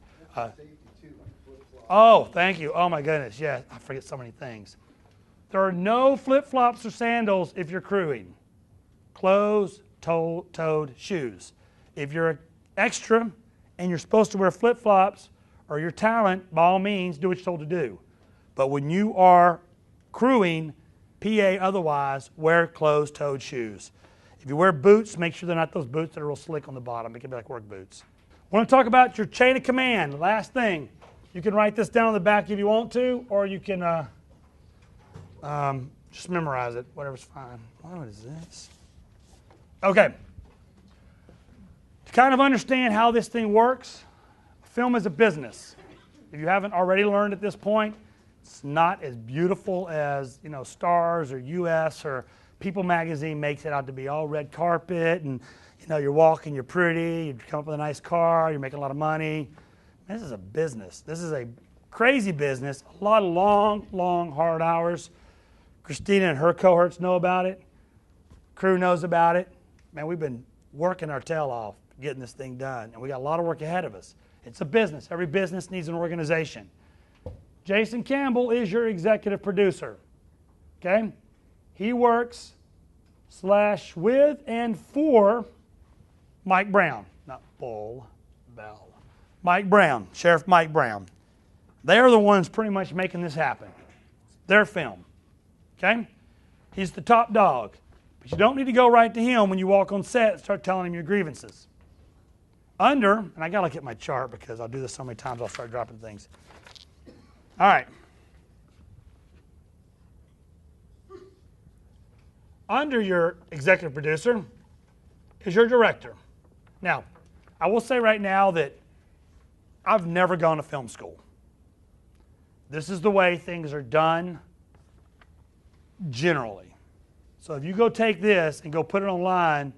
Oh, thank you. Oh, my goodness. Yeah, I forget so many things. There are no flip-flops or sandals if you're crewing. Closed-toed shoes. If you're an extra and you're supposed to wear flip-flops or your talent, by all means, do what you're told to do. But when you are crewing, PA otherwise, wear closed-toed shoes. If you wear boots, make sure they're not those boots that are real slick on the bottom. It can be like work boots. I want to talk about your chain of command. The last thing. You can write this down on the back if you want to, or you can just memorize it. Whatever's fine. What is this? Okay. To kind of understand how this thing works, film is a business. If you haven't already learned at this point, it's not as beautiful as, Stars or US or People magazine makes it out to be all red carpet and, you're walking, you're pretty, you come up with a nice car, you're making a lot of money. This is a business. This is a crazy business. A lot of long, long, hard hours. Christina and her cohorts know about it. Crew knows about it. Man, we've been working our tail off getting this thing done, and we got a lot of work ahead of us. It's a business. Every business needs an organization. Jason Campbell is your executive producer. Okay? He works /with and for Mike Brown, not Bull Bell. Mike Brown, Sheriff Mike Brown. They are the ones pretty much making this happen. Their film. Okay? He's the top dog. But you don't need to go right to him when you walk on set and start telling him your grievances. And I got to look at my chart because I'll do this so many times I'll start dropping things. All right. Under your executive producer is your director. Now, I will say right now that I've never gone to film school. This is the way things are done generally. So if you go take this and go put it online,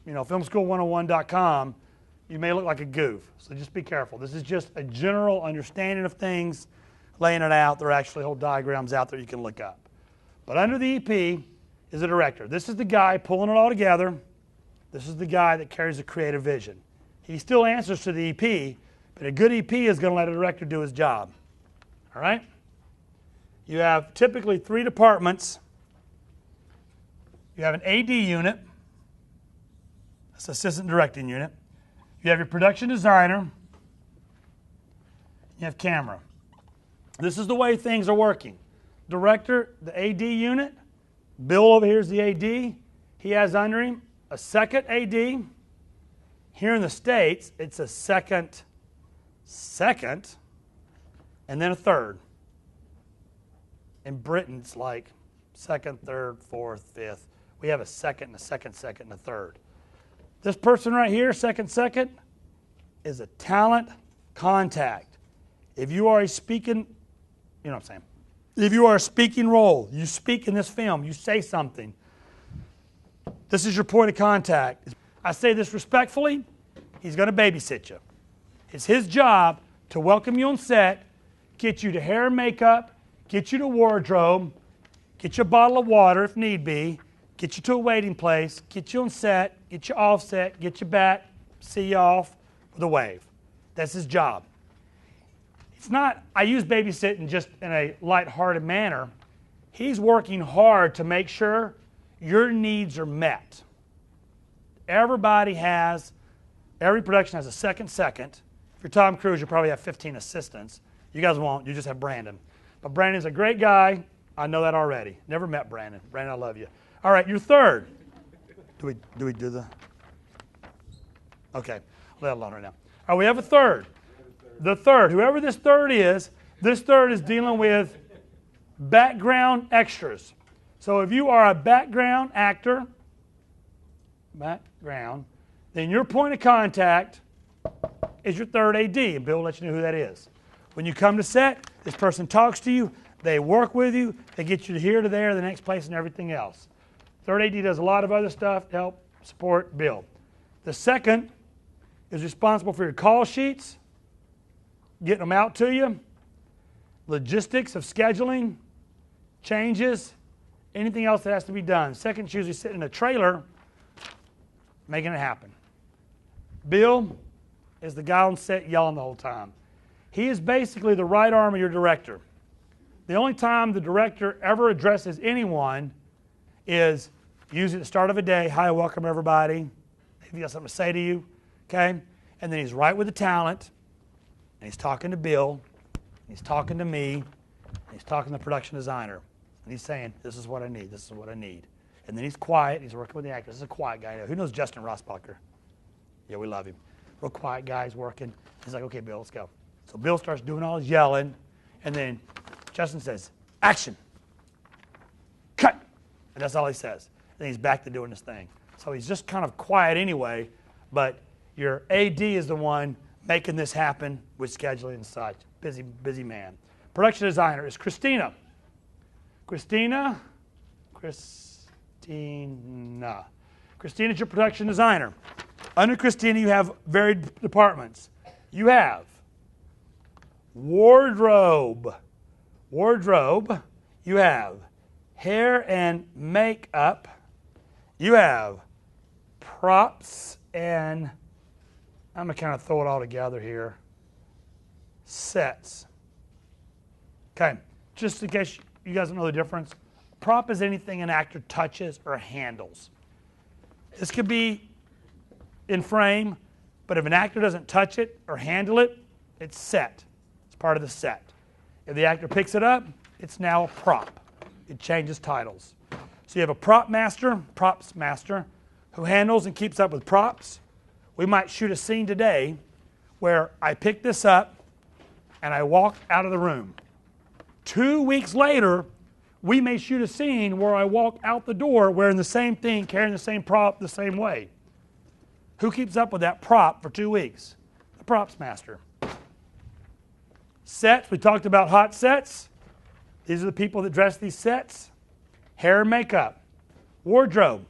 filmschool101.com, you may look like a goof. So just be careful. This is just a general understanding of things, laying it out. There are actually whole diagrams out there you can look up. But under the EP is a director. This is the guy pulling it all together. This is the guy that carries the creative vision. He still answers to the EP, but a good EP is going to let a director do his job. All right? You have typically 3 departments. You have an AD unit. That's assistant directing unit. You have your production designer. You have camera. This is the way things are working. Director, the AD unit. Bill over here is the AD. He has under him a second AD. Here in the States, it's a second, and then a third. In Britain, it's like second, third, fourth, fifth. We have a second and a second and a third. This person right here, second, is a talent contact. If you are a speaking, If you are a speaking role, you speak in this film, you say something. This is your point of contact. I say this respectfully, he's going to babysit you. It's his job to welcome you on set, get you to hair and makeup, get you to wardrobe, get you a bottle of water if need be, get you to a waiting place, get you on set, get you off set, get you back, see you off with a wave. That's his job. It's not, I use babysitting just in a lighthearted manner. He's working hard to make sure your needs are met. Every production has a second. If you're Tom Cruise, you probably have 15 assistants. You guys won't, you just have Brandon. But Brandon's a great guy. I know that already. Never met Brandon. Brandon, I love you. All right, your third. Do we do the? Okay, let it alone right now. All right, we have a third. The third, whoever this third is dealing with background extras. So if you are a background actor, then your point of contact is your third AD, and Bill will let you know who that is. When you come to set, this person talks to you, they work with you, they get you to here to there, the next place, and everything else. Third AD does a lot of other stuff to help support Bill. The second is responsible for your call sheets, getting them out to you, logistics of scheduling, changes, anything else that has to be done. Second's usually sitting in a trailer making it happen. Bill is the guy on set yelling the whole time. He is basically the right arm of your director. The only time the director ever addresses anyone is usually at the start of a day, hi, welcome everybody. If he got something to say to you, okay? And then he's right with the talent, and he's talking to Bill, and he's talking to me, and he's talking to the production designer. And he's saying, this is what I need, this is what I need. And then he's quiet. He's working with the actors. This is a quiet guy. Who knows Justin Rossbacher? Yeah, we love him. Real quiet guy. He's working. He's like, okay, Bill, let's go. So Bill starts doing all his yelling. And then Justin says, action. Cut. And that's all he says. And then he's back to doing his thing. So he's just kind of quiet anyway. But your AD is the one making this happen with scheduling and such. Busy man. Production designer is Christina. Christina's your production designer. Under Christina, you have varied departments. You have wardrobe. You have hair and makeup. You have props and, I'm going to kind of throw it all together here, sets. Okay, just in case you guys don't know the difference, prop is anything an actor touches or handles. This could be in frame, but if an actor doesn't touch it or handle it, it's set. It's part of the set. If the actor picks it up, it's now a prop. It changes titles. So you have a props master, who handles and keeps up with props. We might shoot a scene today where I pick this up and I walk out of the room. 2 weeks later, we may shoot a scene where I walk out the door wearing the same thing, carrying the same prop the same way. Who keeps up with that prop for 2 weeks? The props master. Sets, we talked about hot sets. These are the people that dress these sets. Hair and makeup. Wardrobe.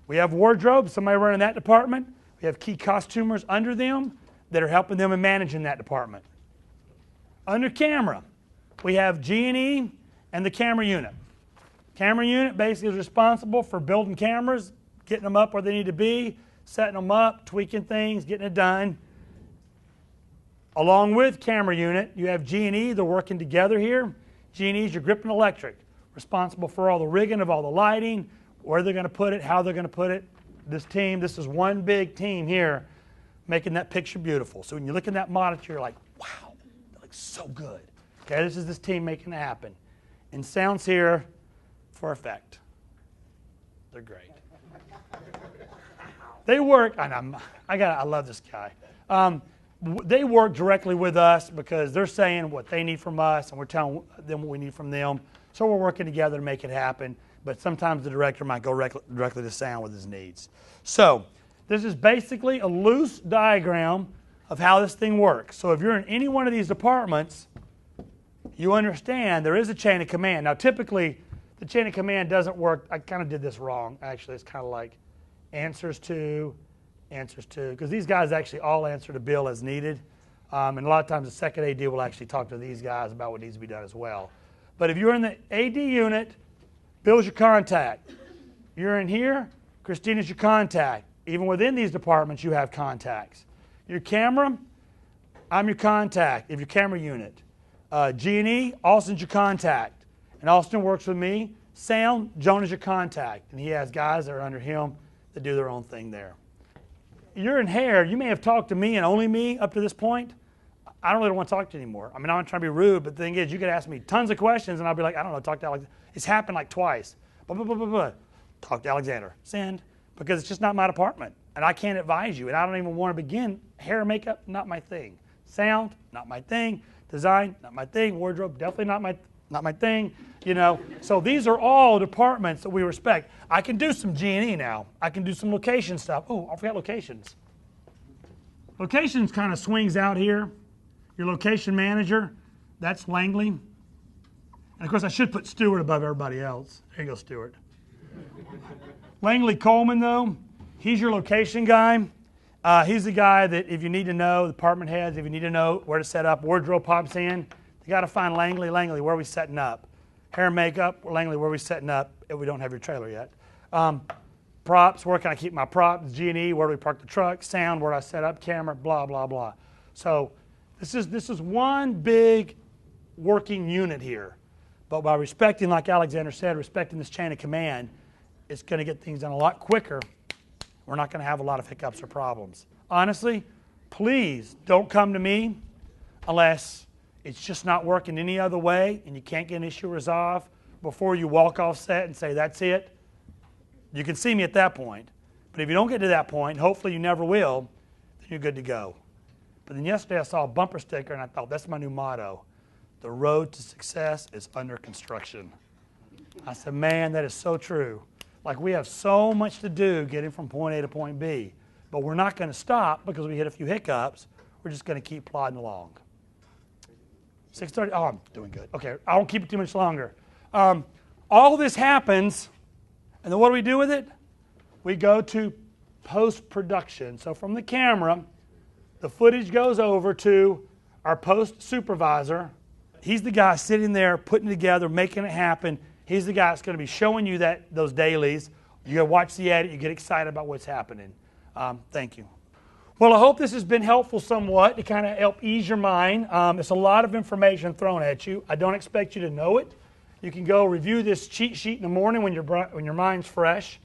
We have wardrobe, somebody running that department. We have key costumers under them that are helping them in managing that department. Under camera, we have G&E and the camera unit. Camera unit basically is responsible for building cameras, getting them up where they need to be, setting them up, tweaking things, getting it done. Along with camera unit, you have G&E. They're working together here. G&E is your grip and electric, responsible for all the rigging of all the lighting, where they're going to put it, how they're going to put it. This is one big team here making that picture beautiful. So when you look in that monitor, you're like, wow, that looks so good. Okay, this is this team making it happen. And sound's here for effect. They're great. They work, and I love this guy. They work directly with us because they're saying what they need from us, and we're telling them what we need from them. So we're working together to make it happen. But sometimes the director might go directly to sound with his needs. So this is basically a loose diagram of how this thing works. So if you're in any one of these departments, you understand there is a chain of command. Now typically the chain of command doesn't work. I kind of did this wrong. Actually, it's kind of like answers to, because these guys actually all answer to Bill as needed. And a lot of times the second AD will actually talk to these guys about what needs to be done as well. But if you're in the AD unit, Bill's your contact. You're in here, Christina's your contact. Even within these departments, you have contacts. Your camera, I'm your contact if your camera unit. G&E, Austin's your contact. And Austin works with me. Sound, Jonah's your contact. And he has guys that are under him that do their own thing there. You're in hair, you may have talked to me and only me up to this point. I don't really want to talk to you anymore. I mean, I'm not trying to be rude, but the thing is, you could ask me tons of questions and I'll be like, I don't know, talk to Alexander. It's happened like twice. Talk to Alexander. Send. Because it's just not my department. And I can't advise you. And I don't even want to begin. Hair and makeup, not my thing. Sound, not my thing. Design, not my thing. Wardrobe, definitely not my thing. You know. So these are all departments that we respect. I can do some G&E now. I can do some location stuff. Oh, I forgot locations. Locations kind of swings out here. Your location manager, that's Langley. And of course, I should put Stewart above everybody else. There you go, Stewart. Langley Coleman, though, he's your location guy. He's the guy that if you need to know, department heads, if you need to know where to set up, wardrobe pops in. You got to find Langley. Langley, where are we setting up? Hair and makeup, Langley, where are we setting up if we don't have your trailer yet? Props, where can I keep my props? G&E, where do we park the truck? Sound, where do I set up? Camera, blah, blah, blah. So this is one big working unit here. But by respecting, like Alexander said, respecting this chain of command, it's going to get things done a lot quicker. We're not going to have a lot of hiccups or problems. Honestly, please don't come to me unless it's just not working any other way and you can't get an issue resolved before you walk off set and say, that's it. You can see me at that point. But if you don't get to that point, hopefully you never will, then you're good to go. But then yesterday I saw a bumper sticker and I thought, that's my new motto. The road to success is under construction. I said, man, that is so true. Like we have so much to do getting from point A to point B. But we're not going to stop because we hit a few hiccups. We're just going to keep plodding along. 6:30. Oh, I'm doing good. Okay, I won't keep it too much longer. All this happens, and then what do we do with it? We go to post-production. So from the camera, the footage goes over to our post supervisor. He's the guy sitting there, putting it together, making it happen. He's the guy that's going to be showing you those dailies. You watch the edit, you get excited about what's happening. Thank you. Well, I hope this has been helpful somewhat to kind of help ease your mind. It's a lot of information thrown at you. I don't expect you to know it. You can go review this cheat sheet in the morning when your mind's fresh.